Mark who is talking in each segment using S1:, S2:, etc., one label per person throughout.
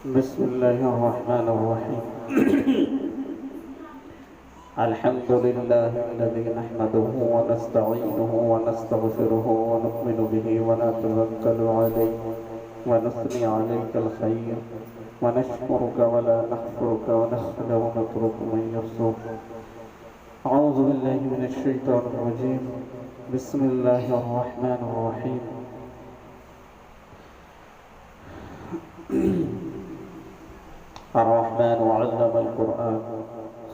S1: बिस्मिल्लाहिर्रहमानिर्रहीम। अल्हम्दुलिल्लाहिल्लज़ी नहमदुहु व नस्तईनुहु व नस्तगफिरुहु व नु'मिनु बिही व नतवक्कलु अलैहि व नुस्नी अलैकल खैर व नशकुरुका व ला नकफुरुका व नखलउ व नतरुकु मन यफसूक। अऊज़ु बिल्लाहि मिनश शैतानिर रजीम। बिस्मिल्लाहिर्रहमानिर्रहीम। अर्रहमानु अल्लमल कुरआन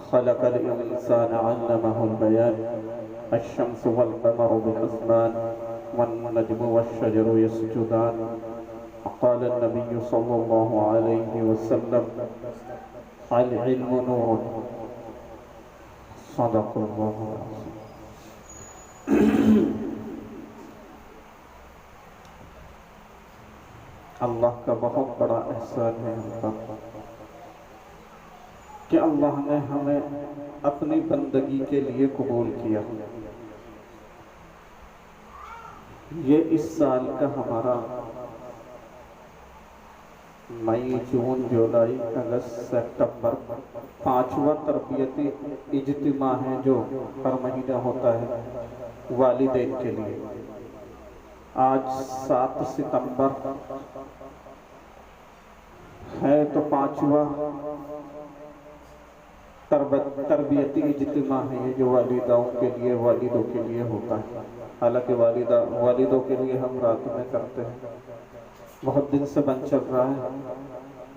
S1: खलक़ल इंसान अल्लमहुल बयान। अश-शम्सु वल क़मरु बिहुस्बान वन नज्मु वश-शजरु यस्जुदान। क़ाल an-नबिय्यु सल्लल्लाहु अलैहि वसल्लम अल इल्मु नूरुन। सदक़ल्लाहु अल्लाह का बहुत बड़ा एहसान है हम पर कि अल्लाह ने हमें अपनी बंदगी के लिए कबूल किया। ये इस साल का हमारा मई, जून, जुलाई, अगस्त, सितंबर 5वां तरबियती इज्तिमा है जो हर महीना होता है वालिदैन के लिए। आज 7 सितंबर है तो 5वां तरबियती इज्तिमा है ये जो वालिदाओं के लिए, वालिदों के लिए होता है। हालांकि वालिदों के लिए हम रात में करते हैं, बहुत दिन से बन चल रहा है।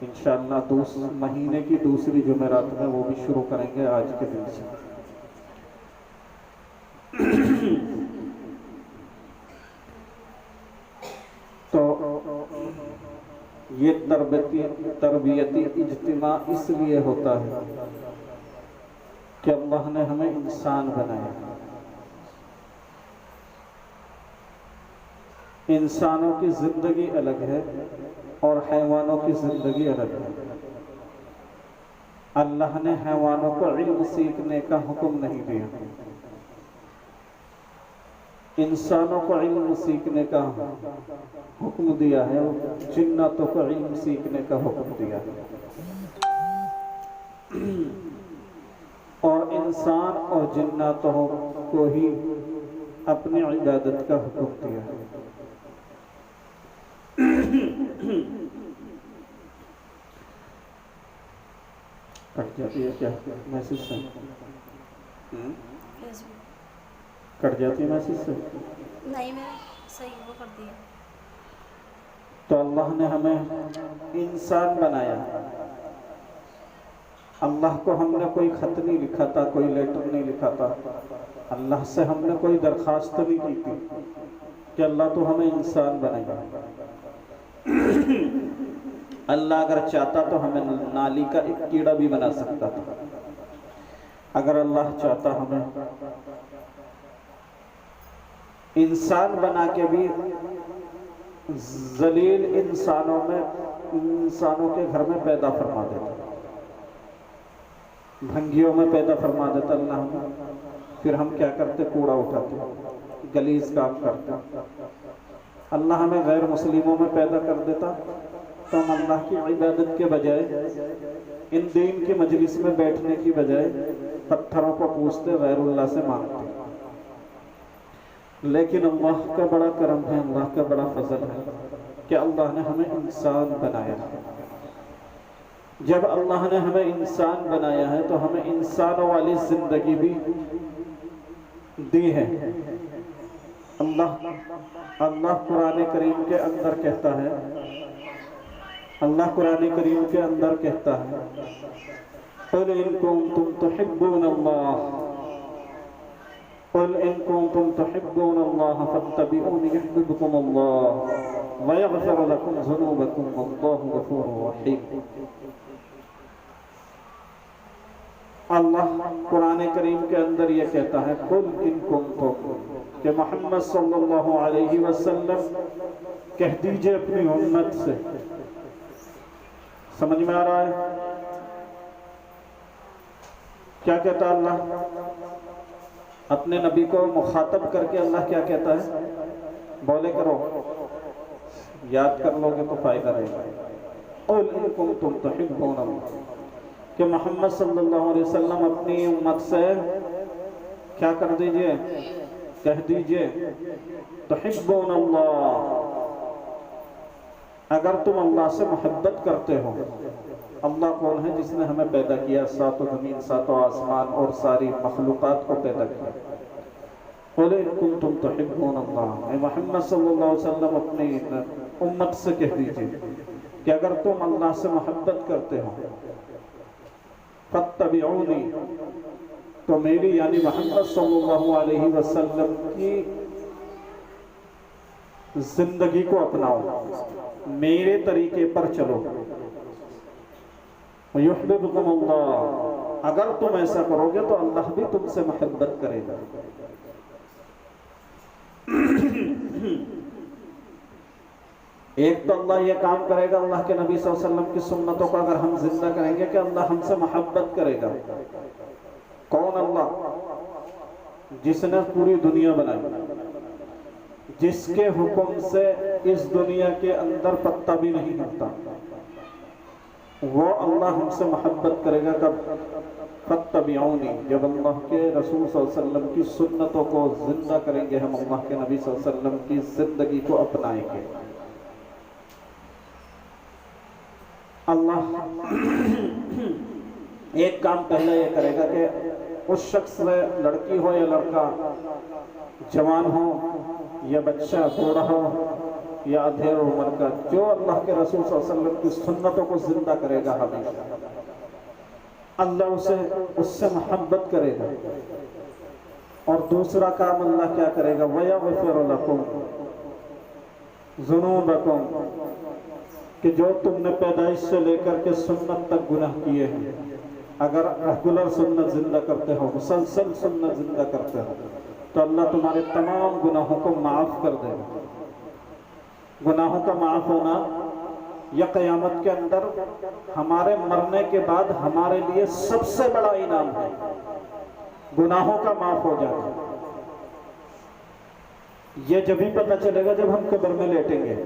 S1: इंशाअल्लाह महीने की दूसरी जुमेरात में वो भी शुरू करेंगे आज के दिन से। तो ये तरबियती इज्तिमा इसलिए होता है कि अल्लाह ने हमें इंसान बनाया। इंसानों की जिंदगी अलग है और हैवानों की जिंदगी अलग है। अल्लाह ने हैवानों को इल्म सीखने का हुक्म नहीं दिया, इंसानों को इल्म सीखने का हुक्म दिया है, जिन्नातों को इल्म सीखने का हुक्म दिया है। और इंसान और जिन्नातों को ही अपनी इबादत का हुक्म दिया है। कट जाती है क्या मैसेज से? कट जाती है मैसेज से?
S2: नहीं, मैं सही वो कर दिया।
S1: तो अल्लाह ने हमें इंसान बनाया। अल्लाह को हमने कोई खत नहीं लिखा था, कोई लेटर नहीं लिखा था। अल्लाह से हमने कोई दरखास्त नहीं की थी कि अल्लाह तो हमें इंसान बनाएगा। अल्लाह अगर चाहता तो हमें नाली का एक कीड़ा भी बना सकता था। अगर अल्लाह चाहता हमें इंसान बना के भी जलील इंसानों के घर में पैदा फरमा देता, भंगियों में पैदा फरमा देता अल्लाह। फिर हम क्या करते? कूड़ा उठाते, गलीज काम करते। अल्लाह हमें गैर मुस्लिमों में पैदा कर देता तो हम अल्लाह की इबादत के बजाय, इन दीन की मजलिस में बैठने की बजाय पत्थरों को पूछते, गैरुल्लाह से मांगते। लेकिन अल्लाह का बड़ा करम है, अल्लाह का बड़ा फजल है कि अल्लाह ने हमें इंसान बनाया है। जब अल्लाह ने हमें इंसान बनाया है तो हमें इंसानों वाली जिंदगी भी दी है। अल्लाह कुरान करीम के अंदर कहता है, क़ुल इन कुंतुम तुहिब्बूनल्लाह फत्तबिऊनी युह्बिबकुमुल्लाह व यग़फिर लकुम ज़ुनूबकुम वल्लाहु गफ़ूरुर रहीम। अल्लाह कुरान करीम के अंदर ये कहता है, कुल इन कुंतुम, कि मोहम्मद सल्लल्लाहु अलैहि वसल्लम कह दीजिए अपनी उम्मत से। समझ में आ रहा है क्या कहता अल्लाह? अपने नबी को मुखातब करके अल्लाह क्या कहता है? बोले करो, याद कर लोगे तो फायदा रहेगा। क़ुल इन कुंतुम तुहिब्बून अल्लाह, कि मोहम्मद सल्लल्लाहु अलैहि वसल्लम अपनी उम्मत से क्या कर दीजिए, कह दीजिए तुहिब्बून अल्लाह, अगर तुम अल्लाह से मोहब्बत करते हो। अल्लाह कौन है? जिसने हमें पैदा किया, सातों ज़मीन सातों आसमान और सारी मखलूक़ात को पैदा किया। क़ुल इन कुंतुम तुहिब्बून अल्लाह, मोहम्मद सल्लल्लाहु अलैहि वसल्लम अपनी उम्मत से कह दीजिए कि अगर तुम अल्लाह से मोहब्बत करते हो, फत्तबिऊनी, तो मेरी यानी मोहम्मद सल्लल्लाहु अलैहि वसल्लम की जिंदगी को अपनाओ, मेरे तरीके पर चलो। युहिब्बुकुम अल्लाह, अगर तुम ऐसा करोगे तो अल्लाह भी तुमसे मोहब्बत करेगा। एक तो अल्लाह ये काम करेगा, अल्लाह के नबी सल्लल्लाहु अलैहि वसल्लम की सुन्नतों को अगर हम जिंदा करेंगे कि अल्लाह हमसे मोहब्बत करेगा। कौन? अल्लाह, जिसने पूरी दुनिया बनाई, जिसके हुक्म से इस दुनिया के अंदर पत्ता भी नहीं हिलता, वो अल्लाह हमसे मोहब्बत करेगा। कब? फत्तबिऊनी, जब अल्लाह के रसूल सल्लल्लाहु अलैहि वसल्लम की सुन्नतों को जिंदा करेंगे, हम अल्लाह के नबी सल्लल्लाहु अलैहि वसल्लम की जिंदगी को अपनाएंगे। अल्लाह एक काम पहले ये करेगा कि उस शख्स से, लड़की हो या लड़का, जवान हो या बच्चा, बूढ़ा हो या अधेड़ उम्र का, जो अल्लाह के रसूल सल्लल्लाहु अलैहि वसल्लम की सुन्नतों को जिंदा करेगा हमेशा, अल्लाह उससे मोहब्बत करेगा। और दूसरा काम अल्लाह क्या करेगा? वयग़फ़िर लकुम ज़ुनूबकुम, कि जो तुमने पैदाइश से लेकर के सुन्नत तक गुनाह किए हैं, अगर रेगुलर सुन्नत जिंदा करते हो, मुसलसल सुन्नत जिंदा करते हो, तो अल्लाह तुम्हारे तमाम गुनाहों को माफ़ कर देगा। गुनाहों का माफ़ होना या क़यामत के अंदर हमारे मरने के बाद हमारे लिए सबसे बड़ा इनाम है, गुनाहों का माफ़ हो जाना। ये जब ही पता चलेगा जब हम कब्र में लेटेंगे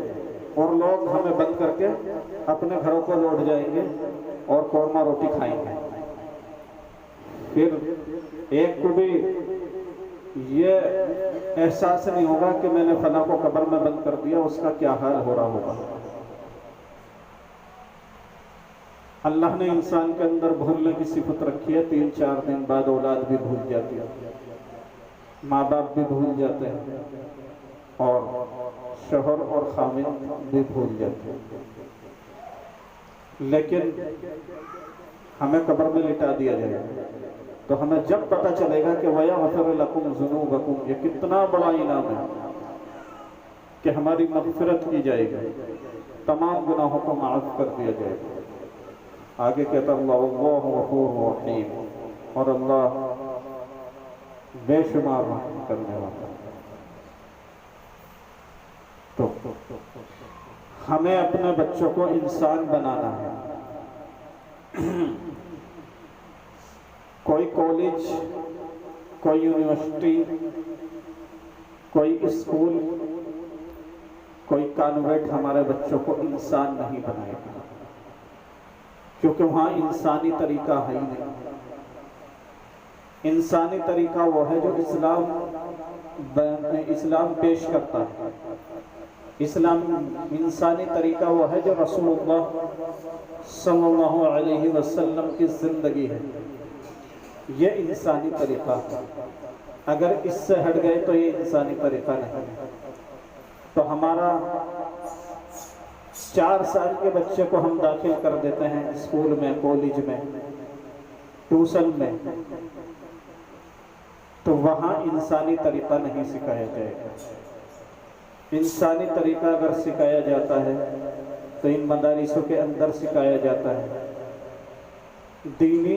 S1: और लोग हमें बंद करके अपने घरों को लौट जाएंगे और कौरमा रोटी खाएंगे। फिर एक को भी ये एहसास नहीं होगा कि मैंने फला को कब्र में बंद कर दिया, उसका क्या हाल हो रहा होगा। अल्लाह ने इंसान के अंदर भूलने की सिफत रखी है। 3-4 दिन बाद औलाद भी भूल जाती है, माँ बाप भी भूल जाते हैं, और शोहर और खामिद भी भूल जाते हैं। लेकिन हमें कब्र में लिटा दिया जाएगा तो हमें जब पता चलेगा कि वयग़फ़िर लकुम ज़ुनूबकुम, ये कितना बड़ा इनाम है कि हमारी मग़फ़िरत की जाएगी, तमाम गुनाहों को माफ़ कर दिया जाएगा। आगे कहता अल्लाह वल्लाहु गफ़ूरुर रहीम, और अल्लाह बेशुमार रहम करने वाला। तो हमें अपने बच्चों को इंसान बनाना है। कोई कॉलेज, कोई यूनिवर्सिटी, कोई स्कूल, कोई कॉन्वेंट हमारे बच्चों को इंसान नहीं बनाएगा, क्योंकि वहाँ इंसानी तरीका है ही नहीं। इंसानी तरीका वो है जो इस्लाम पेश करता है। इस्लाम इंसानी तरीका वो है जो रसूलुल्लाह सल्लल्लाहु अलैहि वसल्लम की ज़िंदगी है। ये इंसानी तरीका है। अगर इससे हट गए तो ये इंसानी तरीका नहीं। तो हमारा 4 साल के बच्चे को हम दाखिल कर देते हैं स्कूल में, कॉलेज में, ट्यूशन में, तो वहाँ इंसानी तरीका नहीं सिखाया जाएगा। इंसानी तरीका अगर सिखाया जाता है तो इन मदारिसों के अंदर सिखाया जाता है। दीनी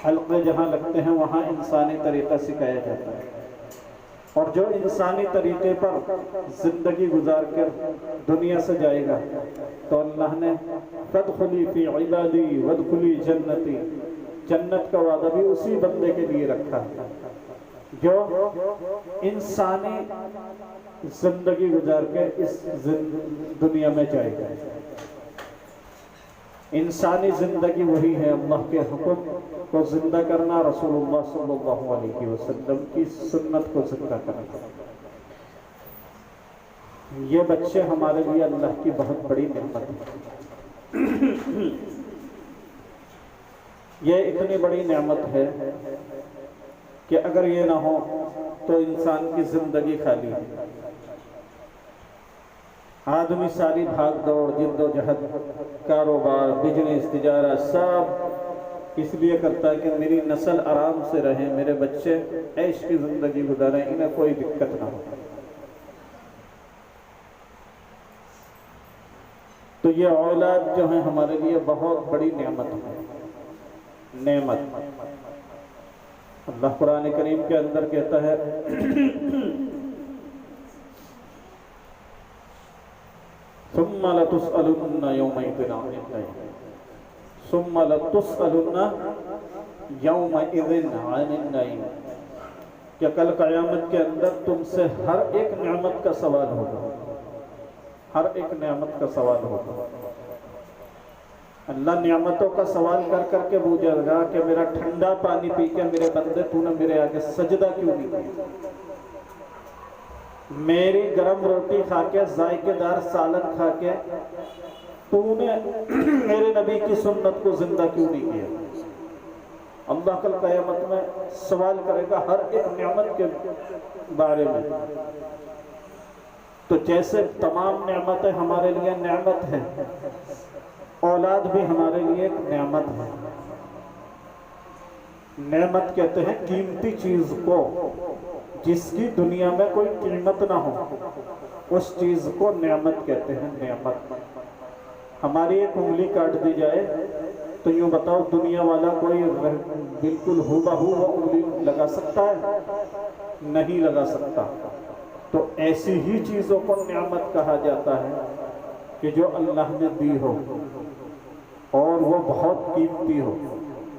S1: हल्के जहाँ लगते हैं वहाँ इंसानी तरीका सिखाया जाता है। और जो इंसानी तरीके पर ज़िंदगी गुजार कर दुनिया से जाएगा तो अल्लाह ने फदखुली फी इबादी वदखुली जन्नती, जन्नत का वादा भी उसी बंदे के लिए रखा है जो इंसानी ज़िंदगी गुजार के इस दुनिया में जाएगा। इंसानी ज़िंदगी वही है अल्लाह के हुक्म को ज़िंदा करना, रसूलुल्लाह सल्लल्लाहु अलैहि वसल्लम की सुन्नत को ज़िंदा करना। ये बच्चे हमारे लिए अल्लाह की बहुत बड़ी नेमत है। ये इतनी बड़ी नेमत है कि अगर ये ना हो तो इंसान की ज़िंदगी खाली है। आदमी सारी भाग दौड़, जिद्दोजहद, कारोबार, बिजनेस, तिजारा सब इसलिए करता है कि मेरी नस्ल आराम से रहे, मेरे बच्चे ऐश की ज़िंदगी गुजारें, इन्हें कोई दिक्कत ना हो। तो ये औलाद जो है हमारे लिए बहुत बड़ी नेमत है। नेमत अल्लाह कुरान करीम के अंदर कहता है सुम्मा लतुसअलुन्ना यौमइज़िन अनिन नईम, सुम्मा लतुसअलुन्ना यौमइज़िन अनिन नईम, क्या कल क़यामत के अंदर तुमसे हर एक नेमत का सवाल होगा, हर एक नेमत का सवाल होगा। अल्लाह नेमतों का सवाल कर करके पूछेगा कि मेरा ठंडा पानी पी के मेरे बंदे तूने मेरे आगे सजदा क्यों नहीं किया, मेरी गरम रोटी खा के, जायकेदार सालन खा के तूने मेरे नबी की सुन्नत को जिंदा क्यों नहीं किया। अल्लाह कल क़यामत में सवाल करेगा हर एक नेमत के बारे में। तो जैसे तमाम नेमतें हमारे लिए नेमत हैं, औलाद भी हमारे लिए एक नेमत है। नेमत कहते हैं कीमती चीज को, जिसकी दुनिया में कोई कीमत ना हो, उस चीज को नेमत कहते हैं। नेमत हमारी एक उंगली काट दी जाए तो यूं बताओ दुनिया वाला कोई बिल्कुल हूबहू वो उंगली लगा सकता है? नहीं लगा सकता। तो ऐसी ही चीजों को नेमत कहा जाता है कि जो अल्लाह ने दी हो और वो बहुत कीमती हो,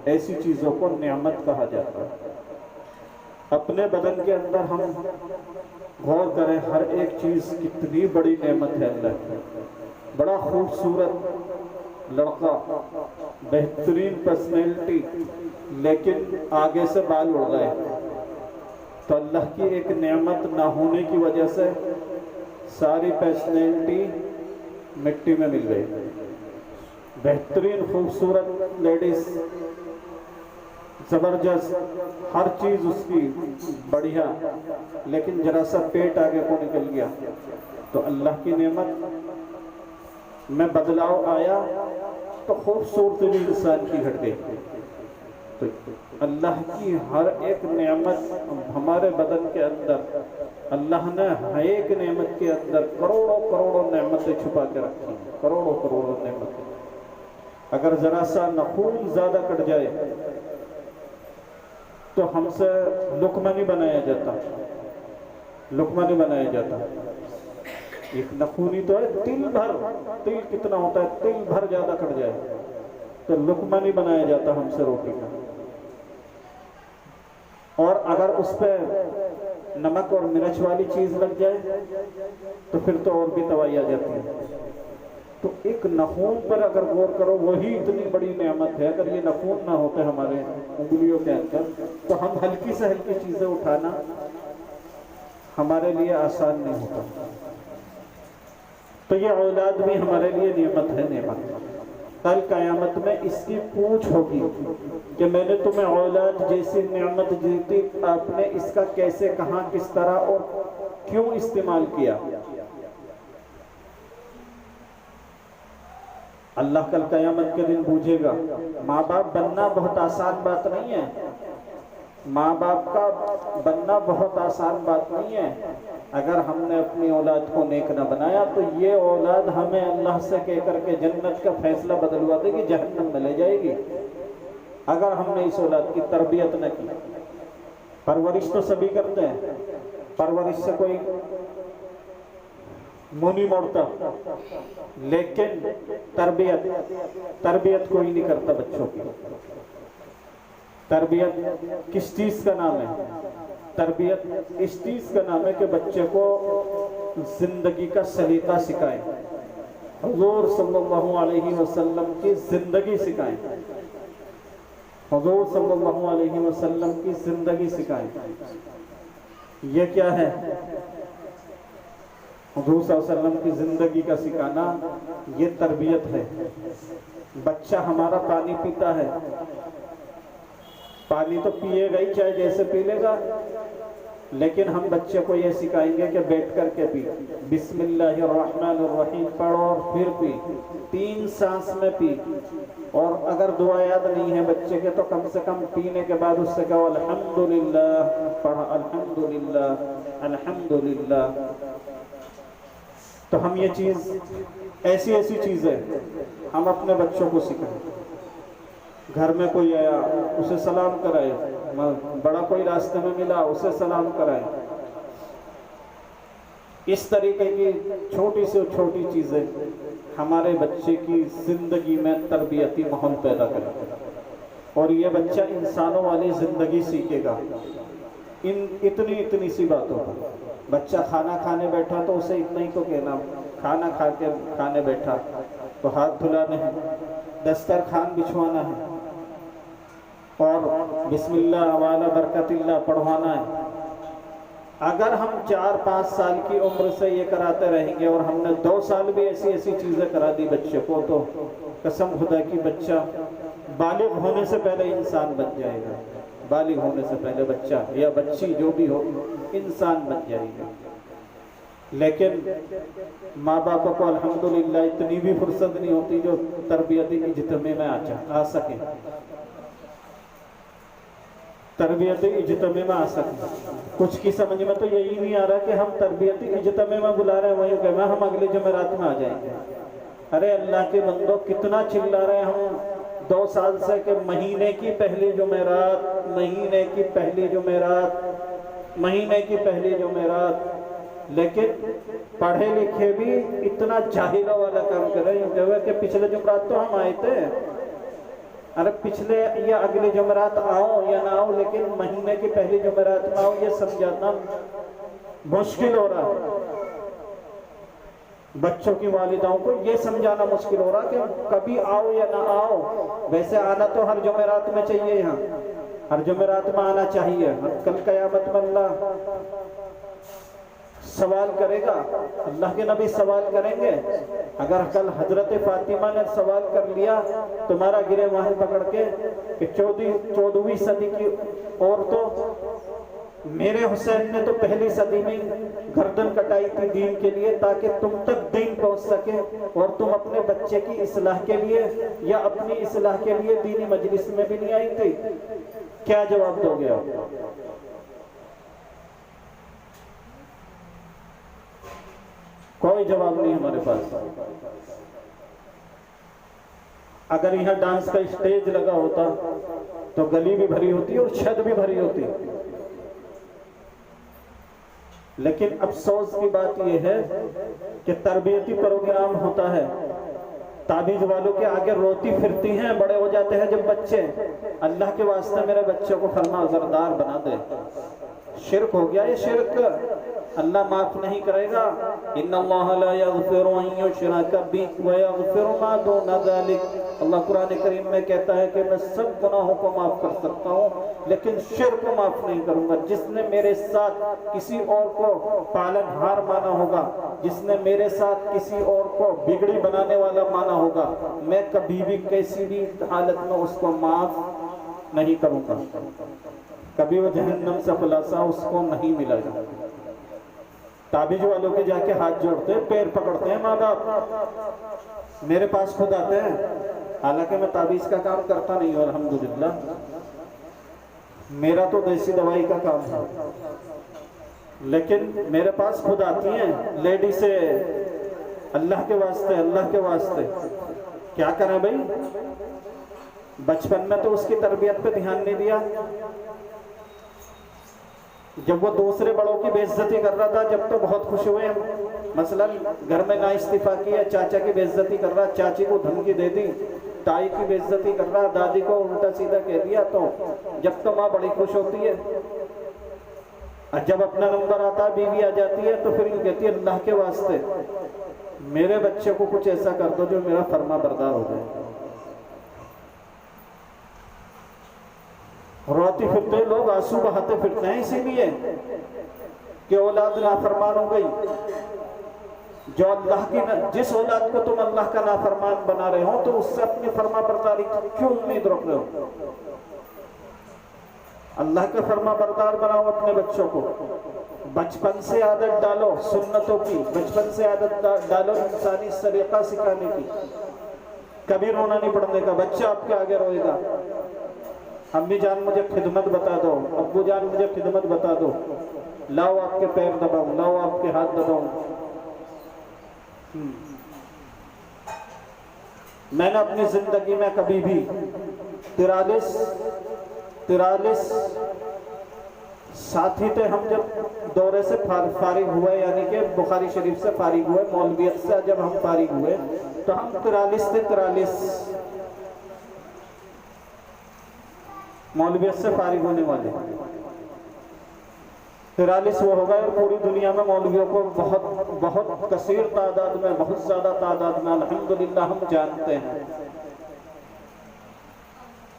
S1: ऐसी चीजों को नेमत कहा जाता है। अपने बदन के अंदर हम गौर करें, हर एक चीज कितनी बड़ी नेमत है अल्लाह की। बड़ा खूबसूरत लड़का, बेहतरीन पर्सनैलिटी, लेकिन आगे से बाल उड़ गए, तो अल्लाह की एक नेमत ना होने की वजह से सारी पर्सनैलिटी मिट्टी में मिल गई। बेहतरीन खूबसूरत लेडीज, जबरदस्त, हर चीज उसकी बढ़िया, लेकिन जरा सा पेट आगे को निकल गया तो अल्लाह की नेमत में बदलाव आया तो खूबसूरती भी इंसान की घट गई। तो अल्लाह की हर एक नेमत हमारे बदन के अंदर, अल्लाह ने हर एक नेमत के अंदर करोड़ों करोड़ों नेमतें छुपा के रखी, करोड़ों करोड़ों नेमतें। अगर जरा सा नखून ज्यादा कट जाए तो हमसे लुकमा नहीं बनाया जाता, लुकमा नहीं बनाया जाता। एक नखूनी तो है, तिल भर, तिल कितना होता है, तिल भर ज्यादा कट जाए तो लुकमा नहीं बनाया जाता हमसे रोटी का। और अगर उस पर नमक और मिर्च वाली चीज लग जाए तो फिर तो और भी तवाई आ जाती है। तो एक नखून पर अगर गौर करो, वही इतनी बड़ी नेमत है। अगर ये नखून ना होते हमारे उंगलियों के अंदर तो हम हल्की से हल्की चीजें उठाना हमारे लिए आसान नहीं होता। तो ये औलाद भी हमारे लिए नेमत है, नेमत। कल क़यामत में इसकी पूछ होगी कि मैंने तुम्हें औलाद जैसी नेमत दी थी, आपने इसका कैसे, कहाँ, किस तरह और क्यों इस्तेमाल किया। अल्लाह कल क़यामत के दिन पूछेगा। माँ बाप बनना बहुत आसान बात नहीं है, माँ बाप का बनना बहुत आसान बात नहीं है। अगर हमने अपनी औलाद को नेक न बनाया तो ये औलाद हमें अल्लाह से कह करके जन्नत का फैसला बदलवा देगी, जहन्नम में ले जाएगी। अगर हमने इस औलाद की तरबियत न की। परवरिश तो सभी करते हैं, परवरिश से कोई मुंह नहीं मोड़ता, लेकिन तरबियत कोई नहीं करता बच्चों की। तरबियत किस चीज का नाम है? तरबियत इस चीज का नाम है कि बच्चे को जिंदगी का सलीका सिखाएं, हुजूर सल्लल्लाहु अलैहि वसल्लम की ज़िंदगी सिखाएं। हुजूर सल्लल्लाहु अलैहि वसल्लम की ज़िंदगी सिखाएं। ये क्या है? हुजूर सल्लल्लाहु अलैहि वसल्लम की ज़िंदगी का सिखाना, ये तरबियत है। बच्चा हमारा पानी पीता है, पानी तो पिएगा ही, चाहे जैसे पी लेगा, लेकिन हम बच्चे को ये सिखाएंगे कि बैठ करके पी, बिस्मिल्लाहिर्रहमानिर्रहीम पढ़ो और फिर पी, 3 सांस में पी। और अगर दुआ याद नहीं है बच्चे के तो कम से कम पीने के बाद उससे कहो अल्हम्दुलिल्लाह, पढ़ा अल्हम्दुलिल्लाह अल्हम्दुलिल्लाह। तो हम ये चीज़, ऐसी ऐसी चीज़ें हम अपने बच्चों को सिखाएं। घर में कोई आया उसे सलाम कराए, बड़ा कोई रास्ते में मिला उसे सलाम कराए। इस तरीके की छोटी से छोटी चीज़ें हमारे बच्चे की ज़िंदगी में तरबियती माहौल पैदा करें और ये बच्चा इंसानों वाली ज़िंदगी सीखेगा। इतनी सी बातों पर बच्चा खाना खाने बैठा तो उसे इतना ही तो कहना, खाना खाने बैठा तो हाथ धुलाने हैं, दस्तरखान बिछवाना है और बिस्मिल्लाह वाला बरकतिल्लाह पढ़वाना है। अगर हम 4-5 साल की उम्र से ये कराते रहेंगे और हमने 2 साल भी ऐसी ऐसी चीज़ें करा दी बच्चे को, तो कसम खुदा की बच्चा बालिग होने से पहले इंसान बन जाएगा। बालिग होने से पहले बच्चा या बच्ची जो भी हो इंसान बन जाएगा। लेकिन माँ बाप को अल्हम्दुलिल्लाह इतनी भी फुर्सत नहीं होती जो तरबियती इज्तिमा में आ सके, तरबियती इज्तिमा में आ सके। कुछ की समझ में तो यही नहीं आ रहा कि हम तरबियती इज्तिमा में बुला रहे हैं, वही कहना हम अगले जुमेरात में आ जाएंगे। अरे अल्लाह के बंदो, कितना चिल्ला रहे हैं हम 2 साल से कि महीने की पहली जुमेरात, महीने की पहली जुमेरात, महीने की पहली जुमेरात, लेकिन पढ़े लिखे भी इतना जाहिला वाला काम कर रहे हैं कि पिछले जुमेरात तो हम आए थे। अरे पिछले या अगले जुमेरात आओ या ना आओ, लेकिन महीने की पहली जुमेरात में आओ, ये समझाना मुश्किल हो रहा है। बच्चों की वालिदाओं को ये समझाना मुश्किल हो रहा कि कभी आओ या ना आओ। वैसे आना तो हर जुमेरात में चाहिए, यहाँ हर जुमेरात में आना चाहिए। कल क़यामत में अल्लाह सवाल करेगा, अल्लाह के नबी सवाल करेंगे। अगर कल हजरत फातिमा ने सवाल कर लिया तुम्हारा गिरेबान पकड़ के कि 14वीं सदी की औरतों, मेरे हुसैन ने तो पहली सदी में गर्दन कटाई थी दीन के लिए, ताकि तुम तक दीन पहुंच सके और तुम अपने बच्चे की इस्लाह के लिए या अपनी इस्लाह के लिए दीनी मजलिस में भी नहीं आई थी। क्या जवाब दोगे आप? कोई जवाब नहीं हमारे पास। अगर यहाँ डांस का स्टेज लगा होता तो गली भी भरी होती और छत भी भरी होती। लेकिन अफसोस की बात यह है कि तरबियती प्रोग्राम होता है, ताबीज वालों के आगे रोती फिरती हैं, बड़े हो जाते हैं जब बच्चे। अल्लाह के वास्ते मेरे बच्चे को फरमा ज़रदार बना दे। शिर्क हो गया, ये शिर्क अल्लाह माफ नहीं करेगा। इन्नल्लाह ला यग़फ़िरु अन युश्रका बिही व यग़फ़िरु मा दूना ज़ालिक। अल्लाह कुरान करीम में कहता है कि मैं सब गुनाहों को माफ कर सकता हूँ, लेकिन शिर्क को माफ नहीं करूँगा। जिसने मेरे साथ किसी और को पालनहार माना होगा, जिसने मेरे साथ किसी और को बिगड़ी बनाने वाला माना होगा, मैं कभी भी किसी भी हालत में उसको माफ नहीं करूँगा। कभी वो जहन्नम से खुलासा उसको नहीं मिलेगा। ताबीज वालों के जाके हाथ जोड़ते हैं, पैर पकड़ते हैं माँ बाप, मेरे पास खुद आते हैं। हालांकि मैं ताबीज का काम करता नहीं हूँ अल्हम्दुलिल्लाह, मेरा तो देसी दवाई का काम है, लेकिन मेरे पास खुद आती हैं लेडी से, अल्लाह के वास्ते, अल्लाह के वास्ते क्या करें भाई? बचपन में तो उसकी तरबियत पे ध्यान नहीं दिया। जब वो दूसरे बड़ों की बेइज्जती कर रहा था जब तो बहुत खुश हुए हम। मसलन घर में ना इस्तीफा किया, चाचा की बेइज्जती कर रहा, चाची को धमकी दे दी, ताई की बेइज्जती कर रहा, दादी को उल्टा सीधा कह दिया, तो जब तो माँ बड़ी खुश होती है। और जब अपना नंबर आता है, बीवी आ जाती है, तो फिर कहती है अल्लाह के वास्ते मेरे बच्चे को कुछ ऐसा कर दो जो मेरा फर्मा बरदार हो जाए। रोते फिरते लोग आंसू बहाते फिरते हैं इसीलिए कि औलाद नाफरमान हो गई। जो अल्लाह की जिस औलाद को तुम अल्लाह का नाफरमान बना रहे हो तो उससे अपनी फर्मा बरदारी क्यों उम्मीद रख रहे हो? अल्लाह का फर्मा बरदार बनाओ अपने बच्चों को। बचपन से आदत डालो सुन्नतों की, बचपन से आदत डालो इंसानी सलीका सिखाने की। कभी रोना नहीं पड़ने का, बच्चा आपके आगे रोएगा। अम्मी जान मुझे खिदमत बता दो, अब्बू जान मुझे खिदमत बता दो, लाओ आपके पैर दबाऊं, लाओ आपके हाथ दबाऊं। मैंने अपनी जिंदगी में कभी भी 43 साथी थे हम जब दौरे से फारिग हुए, यानी कि बुखारी शरीफ से फारिग हुए, मौलवियत से जब हम फारिग हुए तो हम 43 थे। 43 मौलवियत से फारिग होने वाले 43 वो हो गए। और पूरी दुनिया में मौलवियों को बहुत कसीर तादाद में, बहुत ज्यादा तादाद में अल्हम्दुलिल्लाह हम जानते हैं।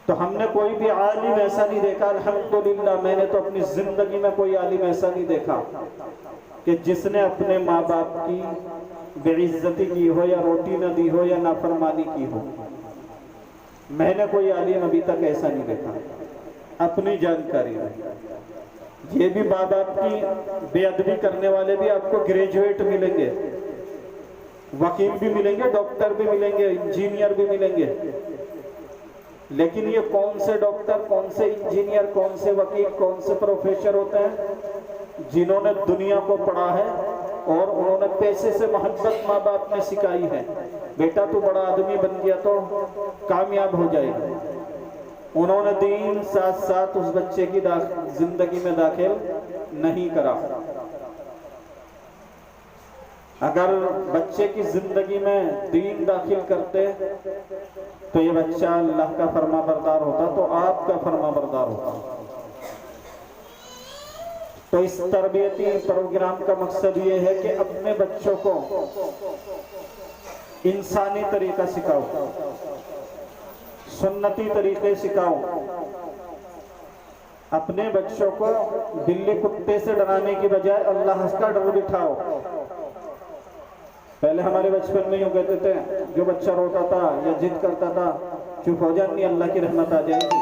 S1: तो हमने कोई भी आलिम ऐसा नहीं देखा, अल्हम्दुलिल्लाह मैंने तो अपनी जिंदगी में कोई आलिम ऐसा नहीं देखा कि जिसने अपने माँ बाप की बेइज्जती की हो या रोटी न दी हो या नाफरमानी की हो। मैंने कोई आलिम अभी तक ऐसा नहीं देखा अपनी जानकारी में। ये भी माँ बाप की बेअदबी करने वाले भी आपको ग्रेजुएट मिलेंगे, वकील भी मिलेंगे, डॉक्टर भी मिलेंगे, इंजीनियर भी मिलेंगे। लेकिन ये कौन से डॉक्टर, कौन से इंजीनियर, कौन से वकील, कौन से प्रोफेसर होते हैं जिन्होंने दुनिया को पढ़ा है और उन्होंने पैसे से मोहब्बत माँ बाप ने सिखाई है। बेटा तू बड़ा आदमी बन गया तो कामयाब हो जाएगा। उन्होंने दीन साथ साथ उस बच्चे की जिंदगी में दाखिल नहीं करा। अगर बच्चे की जिंदगी में दीन दाखिल करते तो ये बच्चा अल्लाह का फर्मा बरदार होता, तो आपका फर्मा बरदार होता। तो इस तरबियती प्रोग्राम का मकसद ये है कि अपने बच्चों को इंसानी तरीका सिखाओ, सुन्नती तरीके सिखाओ। अपने बच्चों को बिल्ली कुत्ते से डराने की बजाय अल्लाह का डर बिठाओ। पहले हमारे बचपन में यूं कहते थे, जो बच्चा रोता था या जिद करता था, चुप हो जा नहीं अल्लाह की रहमत आ जाएगी,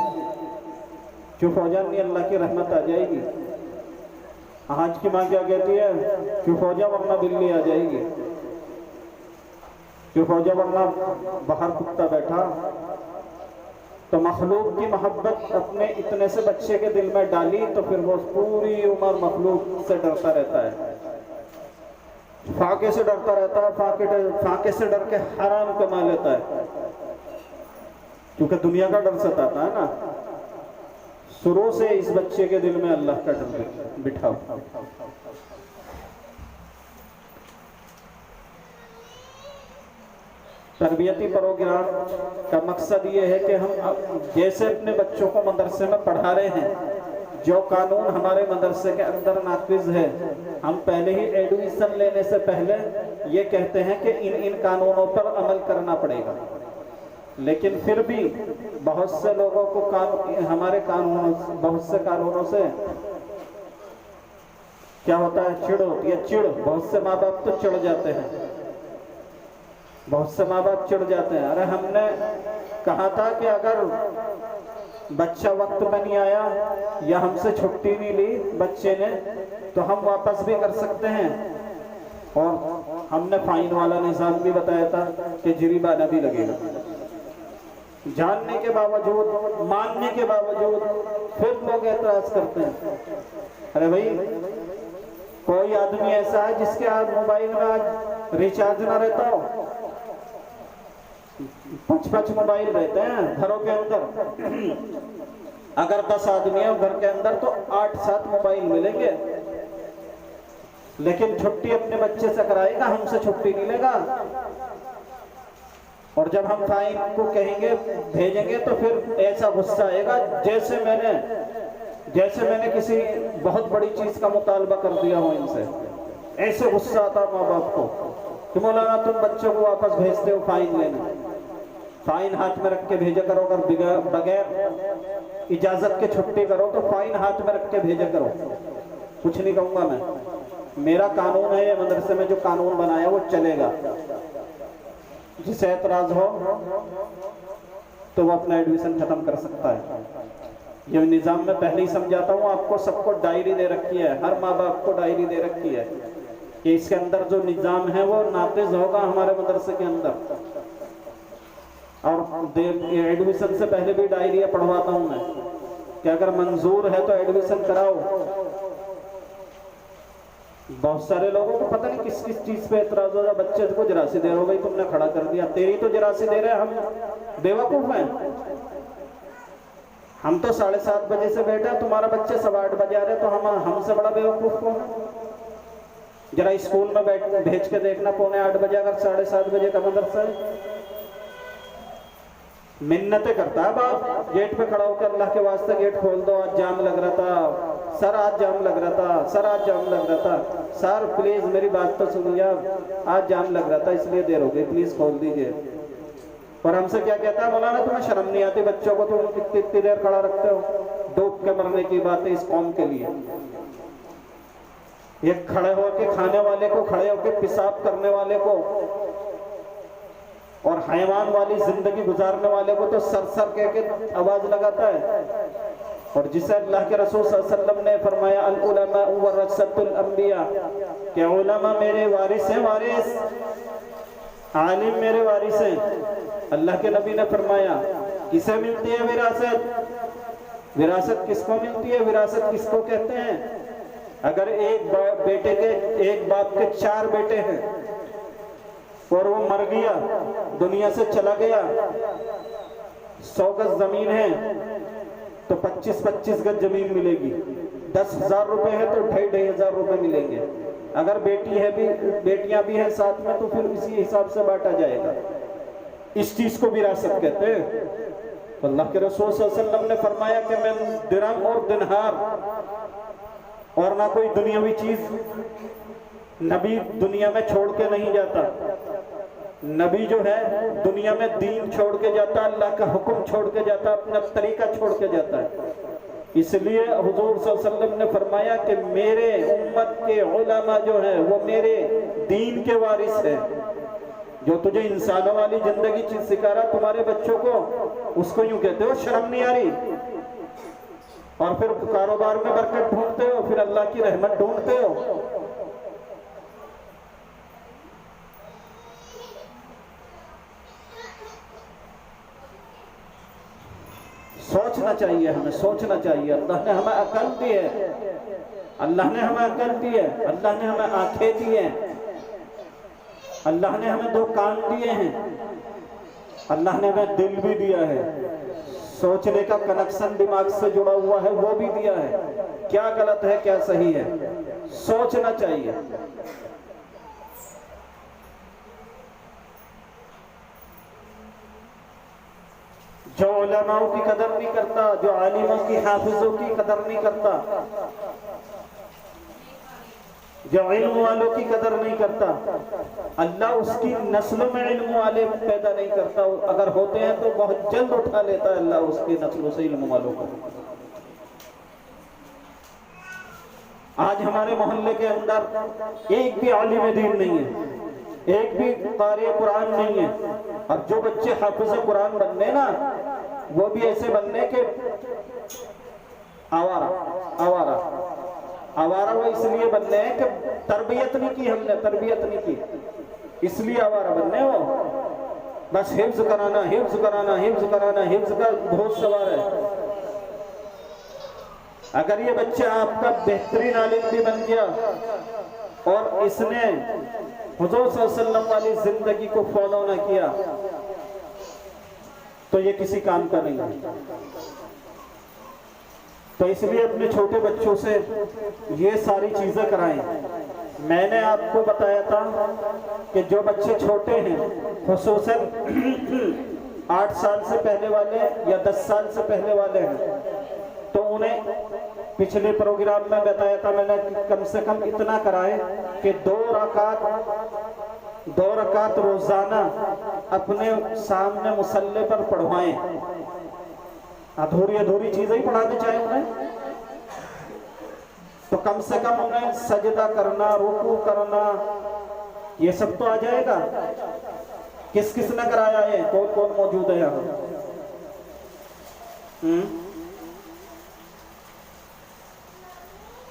S1: चुप हो जा नहीं अल्लाह की रहमत आ जाएगी। आज की माँ क्या कहती है, चुप हो जा वरना बिल्ली आ जाएगी, चुप हो जा वरना बाहर कुत्ता बैठा। तो मखलूक की मोहब्बत अपने इतने से बच्चे के दिल में डाली तो फिर वो पूरी उम्र मखलूक से डरता रहता है, फाके से डरता रहता है, फाके से डर के हराम कमा लेता है, क्योंकि दुनिया का डर सताता है ना। शुरू से इस बच्चे के दिल में अल्लाह का डर बिठाओ। तरबियती प्रोग्राम का मकसद ये है कि हम जैसे अपने बच्चों को मदरसे में पढ़ा रहे हैं, जो कानून हमारे मदरसे के अंदर नाफिज है, हम पहले ही एडमिशन लेने से पहले ये कहते हैं कि इन कानूनों पर अमल करना पड़ेगा। लेकिन फिर भी बहुत से लोगों को हमारे कानूनों, बहुत से कानूनों से क्या होता है, चिढ़ होती है। चिढ़, बहुत से माँ बाप तो चिढ़ जाते हैं, बहुत से माँ बाप चिढ़ जाते हैं। अरे हमने कहा था कि अगर बच्चा वक्त में नहीं आया या हमसे छुट्टी नहीं ली बच्चे ने तो हम वापस भी कर सकते हैं। और हमने फाइन वाला निज़ाम भी बताया था कि जुर्माना भी लगेगा। जानने के बावजूद, मानने के बावजूद फिर लोग एतराज करते हैं। अरे भाई, कोई आदमी ऐसा है जिसके आज मोबाइल में आज रिचार्ज ना रहता हो? 5-5 मोबाइल रहते हैं घरों के अंदर। अगर 10 आदमी है घर के अंदर तो 8-7 मोबाइल मिलेंगे। लेकिन छुट्टी अपने बच्चे से कराएगा, हमसे छुट्टी नहीं लेगा। और जब हम फाइन को कहेंगे, भेजेंगे, तो फिर ऐसा गुस्सा आएगा जैसे मैंने किसी बहुत बड़ी चीज का मुतालबा कर दिया हो इनसे। ऐसे गुस्सा आता माँ बाप को। कि मौलाना तुम बच्चों को वापस भेजते हो फाइन लेने, फाइन हाथ में रख के भेजा करो, अगर बगैर इजाजत के छुट्टी करो तो फाइन हाथ में रख के भेजा करो। कुछ नहीं कहूंगा मैं, मेरा कानून है, ये मदरसे में जो कानून बनाया वो चलेगा। जिसे एतराज हो तो वो अपना एडमिशन खत्म कर सकता है। ये निजाम में पहले ही समझाता हूँ आपको, सबको डायरी दे रखी है, हर माँ बाप को डायरी दे रखी है कि इसके अंदर जो निजाम है वो नाफिज होगा हमारे मदरसे के अंदर। और एडमिशन से पहले भी डायरिया पढ़वाता हूँ मैं कि अगर मंजूर है तो एडमिशन कराओ। बहुत सारे लोगों को पता नहीं किस किस चीज पे एतराज हो रहा, बच्चे को जरासी देर हो गई तुमने खड़ा कर दिया, तेरी तो जरासी दे रहे, हम बेवकूफ हैं। हम तो 7:30 बजे से बैठे, तुम्हारा बच्चे 8:15 बजे आ रहे, तो हम हमसे बड़ा बेवकूफ कौन है? जरा स्कूल में भेज के देखना, 7:45 बजे अगर 7:30 बजे का मदरसा है, मिन्नतें करता है बाप, गेट पे खड़ा होकर अल्लाह के वास्ते गेट खोल दो, आज जाम लग रहा था सर, आज जाम लग रहा था सर, आज जाम लग रहा था सर, प्लीज मेरी बात तो सुनिए, आज जाम लग रहा था इसलिए देर हो गई, प्लीज खोल दीजिए। और हमसे क्या कहता है, मौलाना तुम्हें शर्म नहीं आती, बच्चों को तुम कितनी देर खड़ा रखते हो, डूब के मरने की बात है इस कौम के लिए। ये खड़े होके खाने वाले को, खड़े होके पेशाब करने वाले को और हैवान वाली जिंदगी गुजारने वाले को तो सर सर कह के आवाज लगाता है। और जिसे अल्लाह के रसूल सल्लल्लाहु अलैहि वसल्लम ने फरमाया अल उलमा वरसतुल अंबिया, कि उलमा मेरे वारिस हैं, वारिस आलिम मेरे वारिस हैं। अल्लाह के नबी ने फरमाया किसे मिलती है विरासत? विरासत किसको मिलती है? विरासत किसको कहते हैं? अगर एक बेटे के, एक बाप के 4 बेटे हैं और वो मर गया, दुनिया से चला गया, 100 गज जमीन है तो 25-25 गज जमीन मिलेगी। 10,000 रुपए है तो 2,500 रुपए मिलेंगे। अगर बेटी है भी, बेटियां भी हैं साथ में, तो फिर इसी हिसाब से बांटा जाएगा। इस चीज को विरासत कहते हैं। अल्लाह के रसूल सल्लल्लाहु अलैहि वसल्लम ने फरमाया कि मैं दिरहम और दिनहार और ना कोई दुनियावी चीज नबी दुनिया में छोड़ के नहीं जाता। नबी जो है दुनिया में दीन छोड़ के जाता, अल्लाह का हुक्म छोड़ के जाता, अपना तरीका छोड़ के जाता है। इसलिए हुजूर सल्लल्लाहु अलैहि वसल्लम ने फरमाया कि मेरे उम्मत के उलमा जो है वो मेरे दीन के वारिस है। जो तुझे इंसानों वाली जिंदगी चीज सिखा रहा तुम्हारे बच्चों को, उसको यूं कहते हो शर्म नहीं आ रही, और फिर कारोबार में बरकत ढूंढते हो, फिर अल्लाह की रहमत ढूंढते हो। सोचना चाहिए, हमें सोचना चाहिए। अल्लाह ने हमें अकल दी है, अल्लाह ने हमें अकल दी है, अल्लाह ने हमें आंखें दी हैं, अल्लाह ने हमें 2 कान दिए हैं, अल्लाह ने हमें दिल भी दिया है, सोचने का कनेक्शन दिमाग से जुड़ा हुआ है वो भी दिया है। क्या गलत है क्या सही है, सोचना चाहिए। जो उलमाओं की कदर नहीं करता, जो आलिमों की, हाफिजों की कदर नहीं करता, जो इल्म वालों की कदर नहीं करता, अल्लाह उसकी नस्लों में इल्म वाले पैदा नहीं करता। अगर होते हैं तो बहुत जल्द उठा लेता है अल्लाह उसकी नस्लों से इल्म वालों को। आज हमारे मोहल्ले के अंदर एक भी आलिम दीन नहीं है, एक भी क़ारी कुरान नहीं है। और जो बच्चे हाफिज़ कुरान बनने ना, वो भी ऐसे बनने के आवारा आवारा आवारा वो इसलिए बनने हैं कि तरबियत नहीं की हमने, तरबियत नहीं की, इसलिए आवारा बनने वो। बस हिफ्ज कराना, हिफ्ज कराना, हिफ्ज कराना, हिफ्ज का बहुत सवार है। अगर ये बच्चा आपका बेहतरीन आलिम भी बन गया और इसने हुजूर सल्लल्लाहु अलैहि वसल्लम वाली जिंदगी को फॉलो ना किया, तो ये किसी काम का नहीं है। तो इसलिए अपने छोटे बच्चों से ये सारी चीजें कराएं। मैंने आपको बताया था कि जो बच्चे छोटे हैं, खुसूसन 8 साल से पहले वाले या 10 साल से पहले वाले हैं, तो उन्हें पिछले प्रोग्राम में बताया था मैंने, कम से कम इतना कराएं कि 2 रकात 2 रकात रोजाना अपने सामने मुसल्ले पर पढ़वाएं। अधूरी अधूरी चीजें ही पढ़ाने चाहे उन्हें तो कम से कम उन्हें सजदा करना, रुकू करना, ये सब तो आ जाएगा। किस किस ने कराया है? कौन कौन मौजूद है यहाँ?